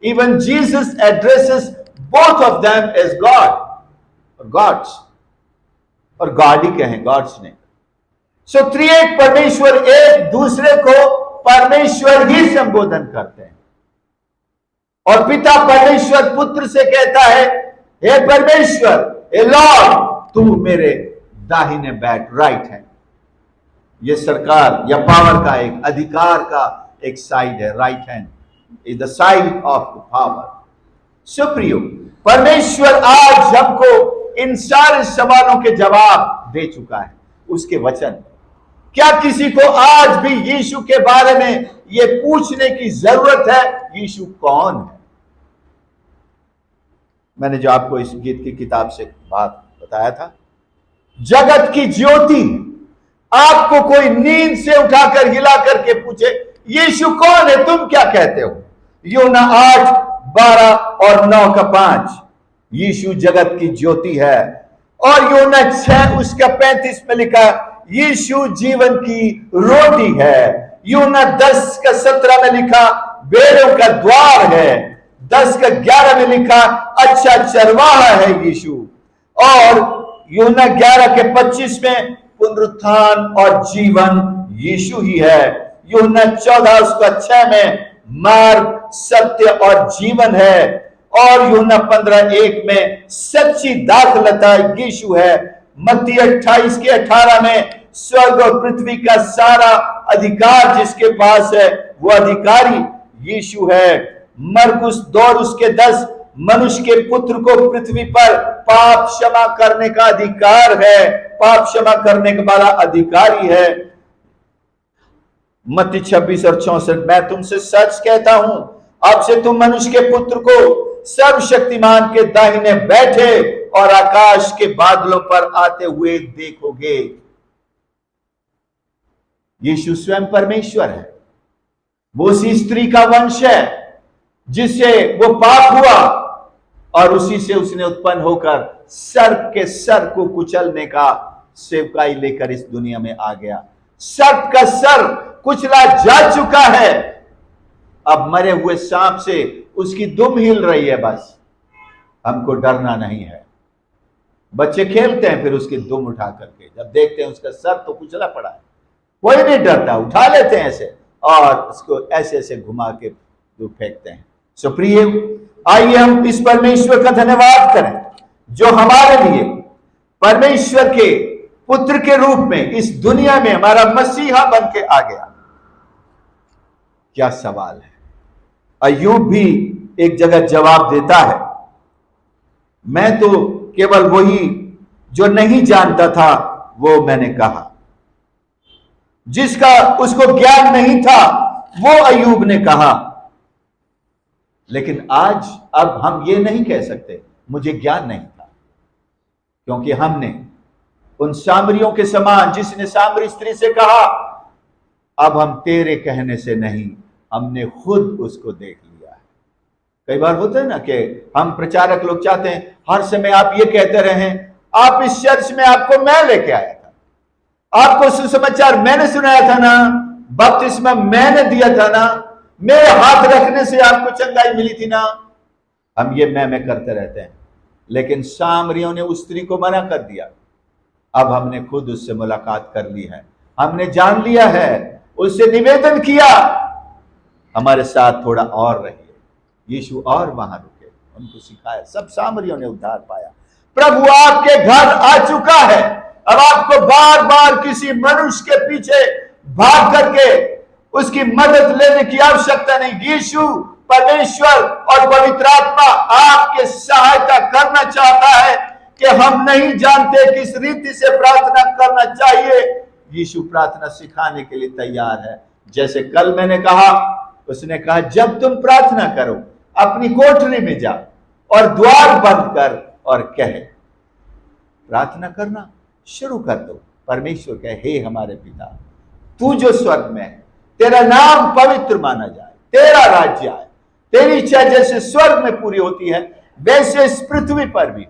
Speaker 1: even Jesus addresses both of them is God और गॉड्स, और गॉड ही कहें, गॉड्स ने। सो त्रिएक परमेश्वर एक दूसरे को परमेश्वर ही संबोधन करते हैं। और पिता परमेश्वर पुत्र से कहता है, हे परमेश्वर, हे लॉर्ड, तू मेरे दाहिने बैठ, राइट हैंड। ये सरकार या पावर का एक अधिकार का एक साइड है। Right hand is the side of the power. Supriyo परमेश्वर आज हमको इन सारे सवालों के जवाब दे चुका है उसके वचन। क्या किसी को आज भी यीशु के बारे में यह पूछने की जरूरत है, यीशु कौन है? मैंने जो आपको इस गीत की किताब से बात बताया था, जगत की ज्योति, आपको कोई नींद से उठाकर हिला करके पूछे यीशु कौन है, तुम क्या कहते हो? यूहन्ना 8:12 और 9:5, यीशु जगत की ज्योति है। और यूहन्ना 6 उसका 35 में लिखा, यीशु जीवन की रोटी है। यूहन्ना 10:17 में लिखा, भेड़ों का द्वार है। 10:11 में लिखा, अच्छा चरवाहा है यीशु। और यूहन्ना 11:25 में, पुनरुत्थान और जीवन यीशु ही है। यूहन्ना 14:6 में, मार्ग, सत्य और जीवन है। और यूहन्ना 15:1 में, सच्ची दाखलता यीशु है। मत्ती 28:18 में, स्वर्ग और पृथ्वी का सारा अधिकार जिसके पास है वो अधिकारी यीशु है। मरकुस 2:10, मनुष्य के पुत्र को पृथ्वी पर पाप क्षमा करने का अधिकार है, पाप क्षमा करने वाला अधिकारी है। मत्ती 26 और 64, मैं तुमसे सच कहता हूं, अब से तुम मनुष्य के पुत्र को सर्वशक्तिमान के दाहिने बैठे और आकाश के बादलों पर आते हुए देखोगे। यीशु स्वयं परमेश्वर है। वो उसी स्त्री का वंश है जिससे वो पाप हुआ और उसी से उसने उत्पन्न होकर सर्प के सर को कुचलने का सेवकाई लेकर इस दुनिया में आ गया। सर्प का सर कुचला जा चुका है, अब मरे हुए सांप से उसकी दुम हिल रही है। बस हमको डरना नहीं है। बच्चे खेलते हैं फिर उसकी दुम उठा करके, जब देखते हैं उसका सर तो कुचला पड़ा है, कोई नहीं डरता, उठा लेते हैं ऐसे और उसको ऐसे ऐसे घुमा के फेंकते हैं। सो प्रिय, आइए हम इस परमेश्वर का धन्यवाद करें जो हमारे लिए परमेश्वर के पुत्र के रूप में इस दुनिया में हमारा मसीहा बन के आ गया। क्या सवाल है। अय्यूब भी एक जगह जवाब देता है, मैं तो केवल वही जो नहीं जानता था वो मैंने कहा। जिसका उसको ज्ञान नहीं था वो अय्यूब ने कहा, लेकिन आज अब हम ये नहीं कह सकते मुझे ज्ञान नहीं था, क्योंकि हमने उन सामरियों के समान, जिसने सामरी स्त्री से कहा अब हम तेरे कहने से नहीं, हमने खुद उसको देख लिया है। कई बार होता है ना कि हम प्रचारक लोग चाहते हैं हर समय आप ये कहते रहें आप इस चर्च में, आपको मैं लेके आया था, आपको सुसमाचार मैंने सुनाया था ना, बपतिस्मा मैंने दिया था ना, मेरे हाथ रखने से आपको चंगाई मिली थी ना। हम ये मैं करते रहते हैं, लेकिन सामरियों ने उस स्त्री को मना कर दिया। अब हमने खुद उससे मुलाकात कर ली है, हमने जान लिया है, उससे निवेदन किया हमारे साथ थोड़ा और रहिए। यीशु और वहां रुके, उनको सिखाया, सब सामरियों ने उद्धार पाया। प्रभु आपके घर आ चुका है। अब आपको बार बार किसी मनुष्य के पीछे भाग करके उसकी मदद लेने की आवश्यकता नहीं। यीशु परमेश्वर और पवित्र आत्मा आपके सहायता करना चाहता है कि हम नहीं जानते किस रीति से प्रार्थना करना चाहिए। यीशु प्रार्थना सिखाने के लिए तैयार है। जैसे कल मैंने कहा, उसने कहा जब तुम प्रार्थना करो अपनी कोठरी में जाओ और द्वार बंद कर और कहे, प्रार्थना करना शुरू कर दो। परमेश्वर कहे, हे हमारे पिता तू जो स्वर्ग में है, तेरा नाम पवित्र माना जाए, तेरा राज्य आए, तेरी इच्छा जैसे स्वर्ग में पूरी होती है वैसे इस पृथ्वी पर भी।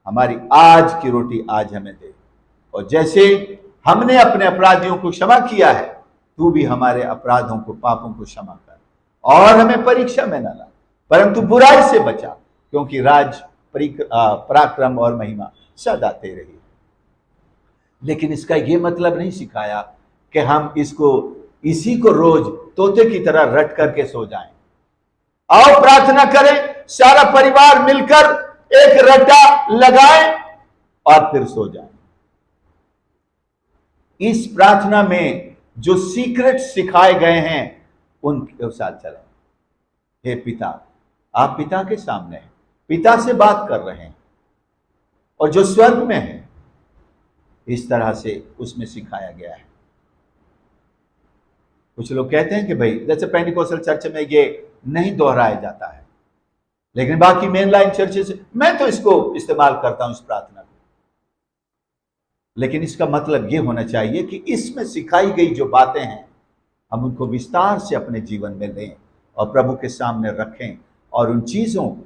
Speaker 1: हमारी आज की रोटी आज हमें दे, और जैसे हमने अपने अपराधियों को क्षमा किया है तू भी हमारे अपराधों को, पापों को क्षमा कर, और हमें परीक्षा में न ला परंतु बुराई से बचा, क्योंकि राज, पराक्रम और महिमा सदा तेरे ही। लेकिन इसका यह मतलब नहीं सिखाया कि हम इसी को रोज तोते की तरह रट करके सो जाएं। आओ प्रार्थना करें, सारा परिवार मिलकर एक रटा लगाएं और फिर सो जाएं। इस प्रार्थना में जो सीक्रेट सिखाए गए हैं उनके साथ चलें। हे पिता, आप पिता के सामने हैं, पिता से बात कर रहे हैं, और जो स्वर्ग में है, इस तरह से उसमें सिखाया गया है। कुछ लोग कहते हैं कि भाई जैसे पेंटिकोस्टल चर्च में ये नहीं दोहराया जाता है, लेकिन बाकी मेन लाइन चर्चेस, मैं तो इसको इस्तेमाल करता हूं इस प्रार्थना को। लेकिन इसका मतलब यह होना चाहिए कि इसमें सिखाई गई जो बातें हैं हम उनको विस्तार से अपने जीवन में लें और प्रभु के सामने रखें। और उन चीजों को,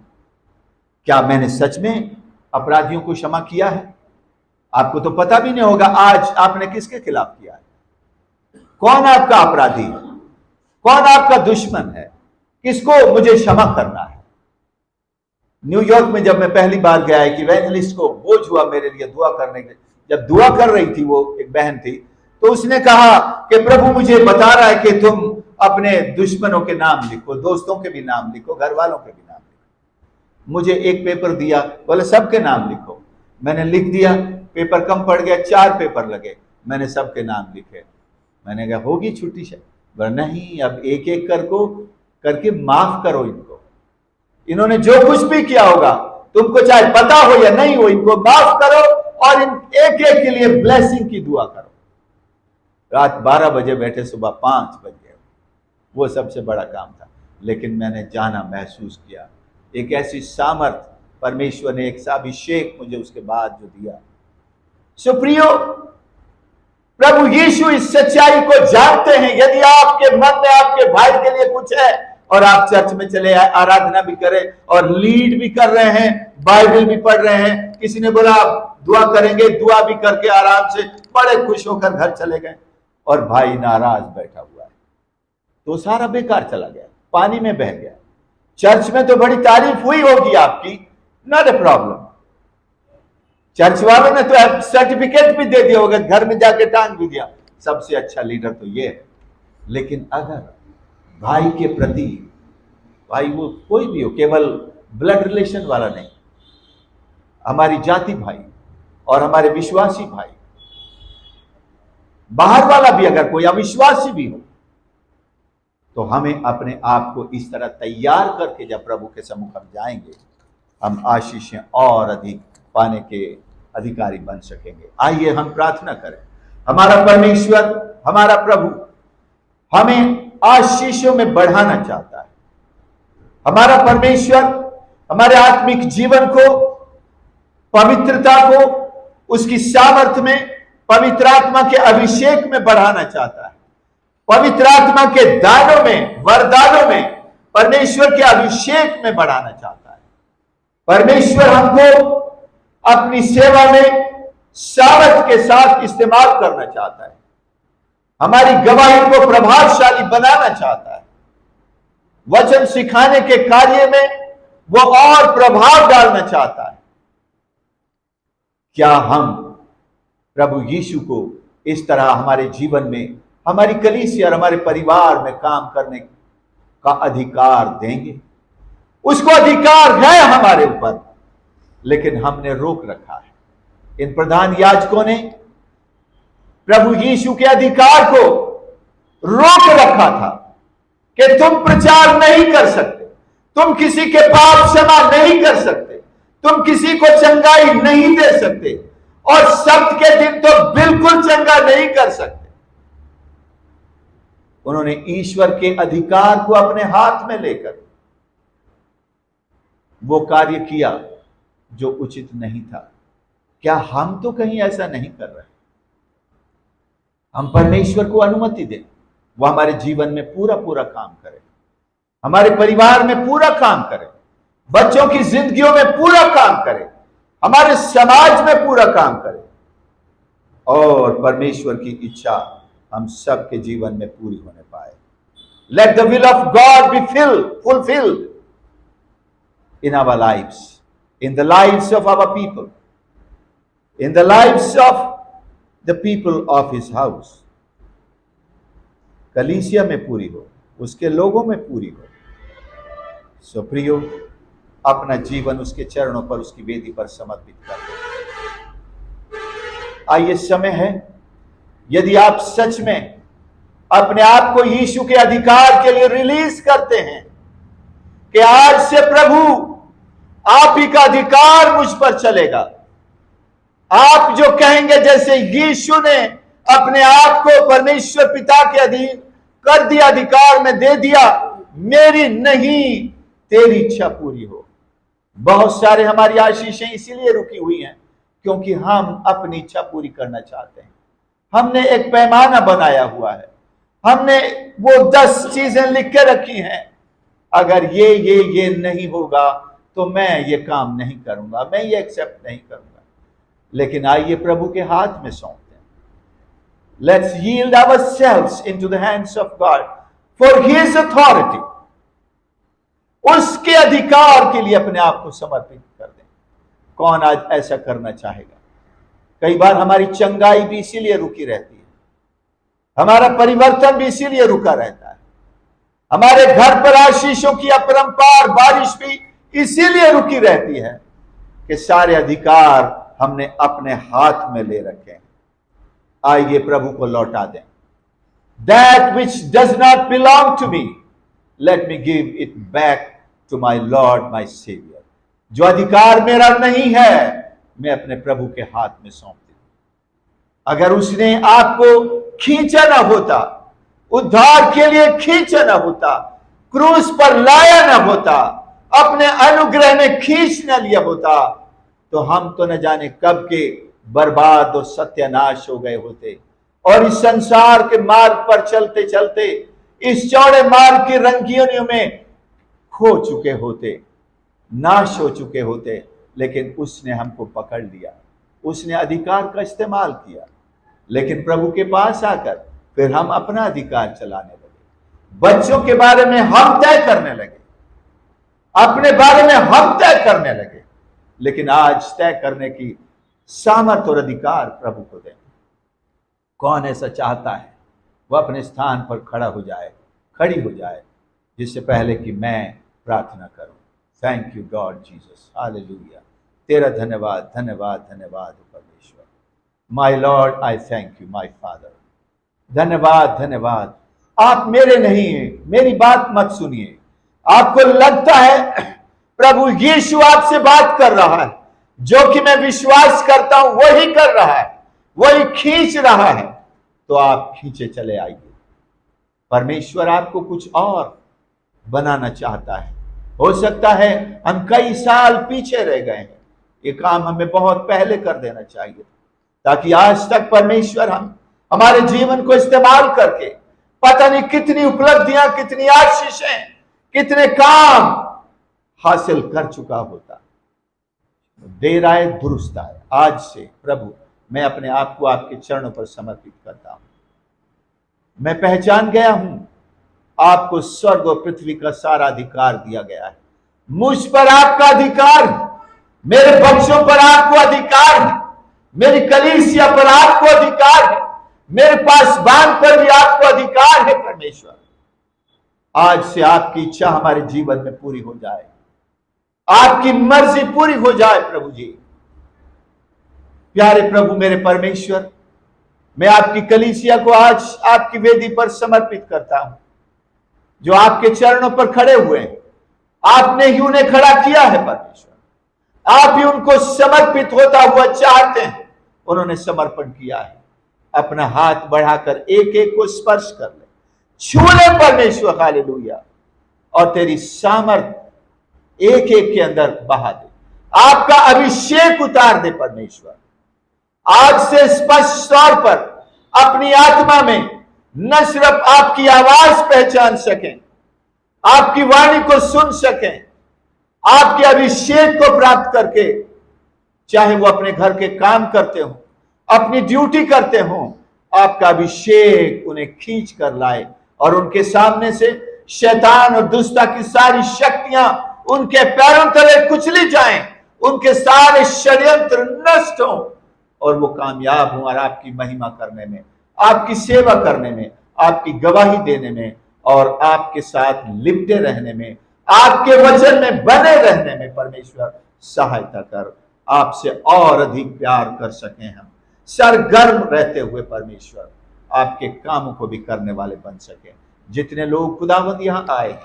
Speaker 1: क्या मैंने सच में अपराधियों को क्षमा किया है? आपको तो पता भी नहीं होगा आज आपने किसके खिलाफ किया है, कौन आपका अपराधी है, कौन आपका दुश्मन है, किसको मुझे क्षमा करना है। न्यूयॉर्क में जब मैं पहली बार गया कि इवेंजलिस्ट को बोझ हुआ मेरे लिए दुआ करने के, जब दुआ कर रही थी वो एक बहन थी, तो उसने कहा कि प्रभु मुझे बता रहा है कि तुम अपने दुश्मनों के नाम लिखो, दोस्तों के भी नाम लिखो, घर वालों के भी नाम लिखो। मुझे एक पेपर दिया, बोले सबके नाम लिखो। मैंने लिख दिया, पेपर कम पड़ गया, 4 पेपर लगे, मैंने सबके नाम लिखे। मैंने कहा होगी छुट्टी से, बोला नहीं, अब एक एक करके माफ करो इनको, इन्होंने जो कुछ भी किया होगा तुमको चाहे पता हो या नहीं हो, इनको माफ करो और इन एक एक के लिए ब्लेसिंग की दुआ करो। रात 12 बजे बैठे, सुबह 5 बज गए। वो सबसे बड़ा काम था, लेकिन मैंने जाना, महसूस किया एक ऐसी सामर्थ परमेश्वर ने, एक अभिषेक मुझे उसके बाद जो दिया। सुप्रियो, प्रभु यीशु इस सच्चाई को जानते हैं। यदि आपके मन में आपके भाई के लिए कुछ है और आप चर्च में चले आए, आराधना भी करें और लीड भी कर रहे हैं, बाइबल भी पढ़ रहे हैं, किसी ने बोला आप दुआ करेंगे, दुआ भी करके आराम से बड़े खुश होकर घर चले गए, और भाई नाराज बैठा हुआ है, तो सारा बेकार चला गया, पानी में बह गया। चर्च में तो बड़ी तारीफ हुई होगी आपकी, नॉट ए प्रॉब्लम, चर्च वालों ने तो सर्टिफिकेट भी दे दिया होगा, घर में जाके टांग भी दिया, सबसे अच्छा लीडर तो ये है। लेकिन अगर भाई के प्रति, भाई वो कोई भी हो, केवल ब्लड रिलेशन वाला नहीं, हमारी जाति भाई और हमारे विश्वासी भाई, बाहर वाला भी अगर कोई अविश्वासी भी हो, तो हमें अपने आप को इस तरह तैयार करके जब प्रभु के सम्मुख हम जाएंगे, हम आशीषें और अधिक पाने के अधिकारी बन सकेंगे। आइए हम प्रार्थना करें। हमारा परमेश्वर, हमारा प्रभु हमें आशीषों में बढ़ाना चाहता है। हमारा परमेश्वर हमारे आत्मिक जीवन को, पवित्रता को उसकी सामर्थ्य में, पवित्र आत्मा के अभिषेक में बढ़ाना चाहता है। पवित्र आत्मा के दानों में, वरदानों में, परमेश्वर के अभिषेक में बढ़ाना चाहता है। परमेश्वर हमको अपनी सेवा में सामर्थ के साथ इस्तेमाल करना चाहता है। हमारी गवाही को प्रभावशाली बनाना चाहता है। वचन सिखाने के कार्य में वो और प्रभाव डालना चाहता है। क्या हम प्रभु यीशु को इस तरह हमारे जीवन में, हमारी कलीसिया और हमारे परिवार में काम करने का अधिकार देंगे? उसको अधिकार है हमारे ऊपर, लेकिन हमने रोक रखा है। इन प्रधान याजकों ने प्रभु यीशु के अधिकार को रोक रखा था कि तुम प्रचार नहीं कर सकते, तुम किसी के पाप क्षमा नहीं कर सकते, तुम किसी को चंगाई नहीं दे सकते, और सब्त के दिन तो बिल्कुल चंगा नहीं कर सकते। उन्होंने ईश्वर के अधिकार को अपने हाथ में लेकर वो कार्य किया जो उचित नहीं था। क्या हम तो कहीं ऐसा नहीं कर रहे? हम परमेश्वर को अनुमति दें, वो हमारे जीवन में पूरा पूरा काम करे, हमारे परिवार में पूरा काम करे, बच्चों की जिंदगियों में पूरा काम करे, हमारे समाज में पूरा काम करे, और परमेश्वर की इच्छा हम सब के जीवन में पूरी होने पाए। Let the will of God B fulfilled in our lives, in the lives of our people, in the lives of the people of his house. कलीसिया में पूरी हो, उसके लोगों में पूरी हो। सो प्रियो, अपना जीवन उसके चरणों पर, उसकी वेदी पर समर्पित कर दो। आइए, समय है, यदि आप सच में अपने आप को यीशु के अधिकार के लिए रिलीज करते हैं कि आज से प्रभु आप ही का अधिकार मुझ पर चलेगा, आप जो कहेंगे, जैसे यीशु ने अपने आप को परमेश्वर पिता के अधीन कर दिया, अधिकार में दे दिया, मेरी नहीं तेरी इच्छा पूरी हो। बहुत सारे हमारी आशीषें इसीलिए रुकी हुई हैं क्योंकि हम अपनी इच्छा पूरी करना चाहते हैं। हमने एक पैमाना बनाया हुआ है, हमने वो 10 चीजें लिख के रखी हैं, अगर ये नहीं होगा तो मैं ये काम नहीं करूंगा, मैं ये एक्सेप्ट नहीं करूंगा। लेकिन आइए प्रभु के हाथ में सौंपते हैं। Let's yield ourselves into the hands of God for his authority. उसके अधिकार के लिए अपने आप को समर्पित कर दें। कौन आज ऐसा करना चाहेगा? कई बार हमारी चंगाई भी इसीलिए रुकी रहती है, हमारा परिवर्तन भी इसीलिए रुका रहता है, हमारे घर पर आशीषों की अपरंपार बारिश भी इसीलिए रुकी रहती है कि सारे अधिकार हमने अपने हाथ में ले रखे हैं। आइए प्रभु को लौटा दें। That which does not belong to me, let me give it back to my Lord, my Savior. जो अधिकार मेरा नहीं है, मैं अपने प्रभु के हाथ में सौंप दूं। अगर उसने आपको खींचा ना होता, उद्धार के लिए खींचा ना होता, क्रूस पर लाया ना होता, अपने अनुग्रह में खींच न लिया होता, तो हम तो न जाने कब के बर्बाद और सत्यानाश हो गए होते, और इस संसार के मार्ग पर चलते चलते इस चौड़े मार्ग की रंगीनियों में खो चुके होते, नाश हो चुके होते। लेकिन उसने हमको पकड़ लिया, उसने अधिकार का इस्तेमाल किया। लेकिन प्रभु के पास आकर फिर हम अपना अधिकार चलाने लगे, बच्चों के बारे में हम तय करने लगे, अपने बारे में हम तय करने लगे। लेकिन आज तय करने की सामर्थ और अधिकार प्रभु को दें। कौन ऐसा चाहता है वह अपने स्थान पर खड़ा हो जाए, खड़ी हो जाए, जिससे पहले कि मैं प्रार्थना करूं। Thank you God Jesus, hallelujah. तेरा धन्यवाद, धन्यवाद, धन्यवाद परमेश्वर। My Lord, I thank you my father. धन्यवाद, धन्यवाद। आप मेरे नहीं हैं, मेरी बात मत सुनिए। आपको लगता है प्रभु यीशु आपसे बात कर रहा है, जो कि मैं विश्वास करता हूं वही कर रहा है, वही खींच रहा है, तो आप खींचे चले आइए। परमेश्वर आपको कुछ और बनाना चाहता है। हो सकता है हम कई साल पीछे रह गए हैं, ये काम हमें बहुत पहले कर देना चाहिए, ताकि आज तक परमेश्वर हमारे जीवन को इस्तेमाल करके पता नहीं कितनी उपलब्धियां, कितनी आशीषें, कितने काम हासिल कर चुका होता। देर आए दुरुस्त आए। आज से प्रभु मैं अपने आप को आपके चरणों पर समर्पित करता हूं। मैं पहचान गया हूं आपको स्वर्ग और पृथ्वी का सारा अधिकार दिया गया है। मुझ पर आपका अधिकार, मेरे बच्चों पर आपको अधिकार है, मेरी कलीसिया पर आपको अधिकार है, मेरे पासबान पर भी आपको अधिकार है। परमेश्वर, आज से आपकी इच्छा हमारे जीवन में पूरी हो जाए, आपकी मर्जी पूरी हो जाए। प्रभु जी, प्यारे प्रभु मेरे परमेश्वर, मैं आपकी कलीसिया को आज आपकी वेदी पर समर्पित करता हूं, जो आपके चरणों पर खड़े हुए हैं। आपने ही उन्हें खड़ा किया है परमेश्वर, आप ही उनको समर्पित होता हुआ चाहते हैं। उन्होंने समर्पण किया है। अपना हाथ बढ़ाकर एक एक को स्पर्श कर ले, छू ले परमेश्वर। हालेलुया। और तेरी सामर्थ एक एक के अंदर बहा दे, आपका अभिषेक उतार दे परमेश्वर। आज से स्पष्ट तौर पर अपनी आत्मा में न सिर्फ आपकी आवाज पहचान सकें, आपकी वाणी को सुन सकें, आपके अभिषेक को प्राप्त करके, चाहे वो अपने घर के काम करते हो, अपनी ड्यूटी करते हो, आपका अभिषेक उन्हें खींच कर लाए और उनके सामने से शैतान और दुष्टता की सारी शक्तियां उनके पैरों तले कुचली जाएं, उनके सारे षड्यंत्र नष्ट हों और वो कामयाब हों और आपकी महिमा करने में, आपकी सेवा करने में, आपकी गवाही देने में और आपके साथ लिपटे रहने में, आपके वचन में बने रहने में परमेश्वर सहायता कर। आपसे और अधिक प्यार कर सकें हम, सरगर्म रहते हुए परमेश्वर आपके कामों को भी करने वाले बन सके। जितने लोग खुदावंद यहां आए हैं,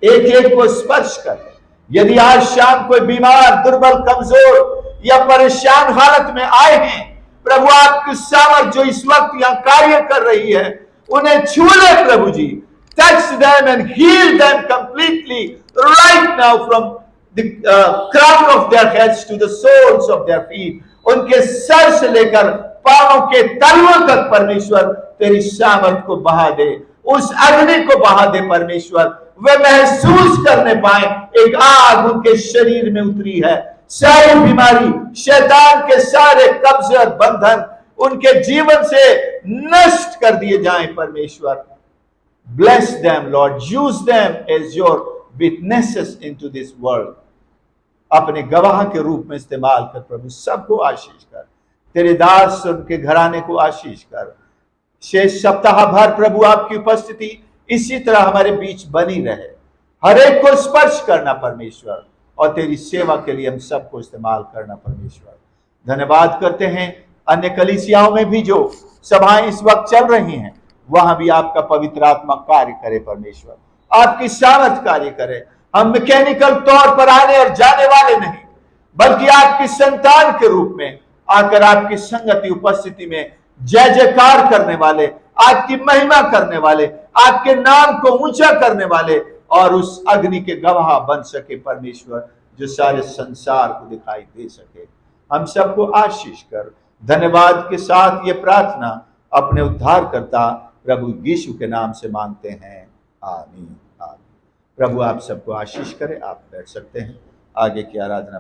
Speaker 1: एक एक को स्पर्श कर ले। यदि आज शाम कोई बीमार, दुर्बल, कमजोर या परेशान हालत में आए हैं, प्रभु आपकी सामर्थ जो इस वक्त यहां कार्य कर रही है, उन्हें छू ले प्रभु जी। Touch them and heal them completely right now from the crown of their heads to the soles of their feet. उनके सर से लेकर पांवों के तलवों तक परमेश्वर तेरी सामर्थ को बहा दे, उस अग्नि को बहा दे परमेश्वर। वे महसूस करने पाए एक आग उनके शरीर में उतरी है। सारी बीमारी, शैतान के सारे कब्जे और बंधन उनके जीवन से नष्ट कर दिए जाएं परमेश्वर। Bless them, Lord. Use them as your witnesses into this world. अपने गवाह के रूप में इस्तेमाल कर प्रभु। सबको आशीष कर, तेरे दास उनके घराने को आशीष कर। शेष सप्ताह भर प्रभु आपकी उपस्थिति इसी तरह हमारे बीच बनी रहे। हर एक को स्पर्श करना परमेश्वर और तेरी सेवा के लिए हम सबको इस्तेमाल करना परमेश्वर। धन्यवाद करते हैं अन्य कलीसियाओं में भी जो सभाएं इस वक्त चल रही हैं, वहां भी आपका पवित्र आत्मा कार्य करे परमेश्वर, आपकी सामर्थ कार्य करे। हम मैकेनिकल तौर पर आने और जाने वाले नहीं, बल्कि आपकी संतान के रूप में आकर आपकी संगति उपस्थिति में जय जयकार करने वाले, आपकी महिमा करने वाले, आपके नाम को ऊंचा करने वाले और उस अग्नि के गवाह बन सके परमेश्वर, जो सारे संसार को दिखाई दे सके। हम सबको आशीष कर। धन्यवाद के साथ ये प्रार्थना अपने उद्धारकर्ता प्रभु यीशु के नाम से मांगते हैं, आमीन आमीन। प्रभु आप सबको आशीष करे। आप बैठ सकते हैं। आगे की आराधना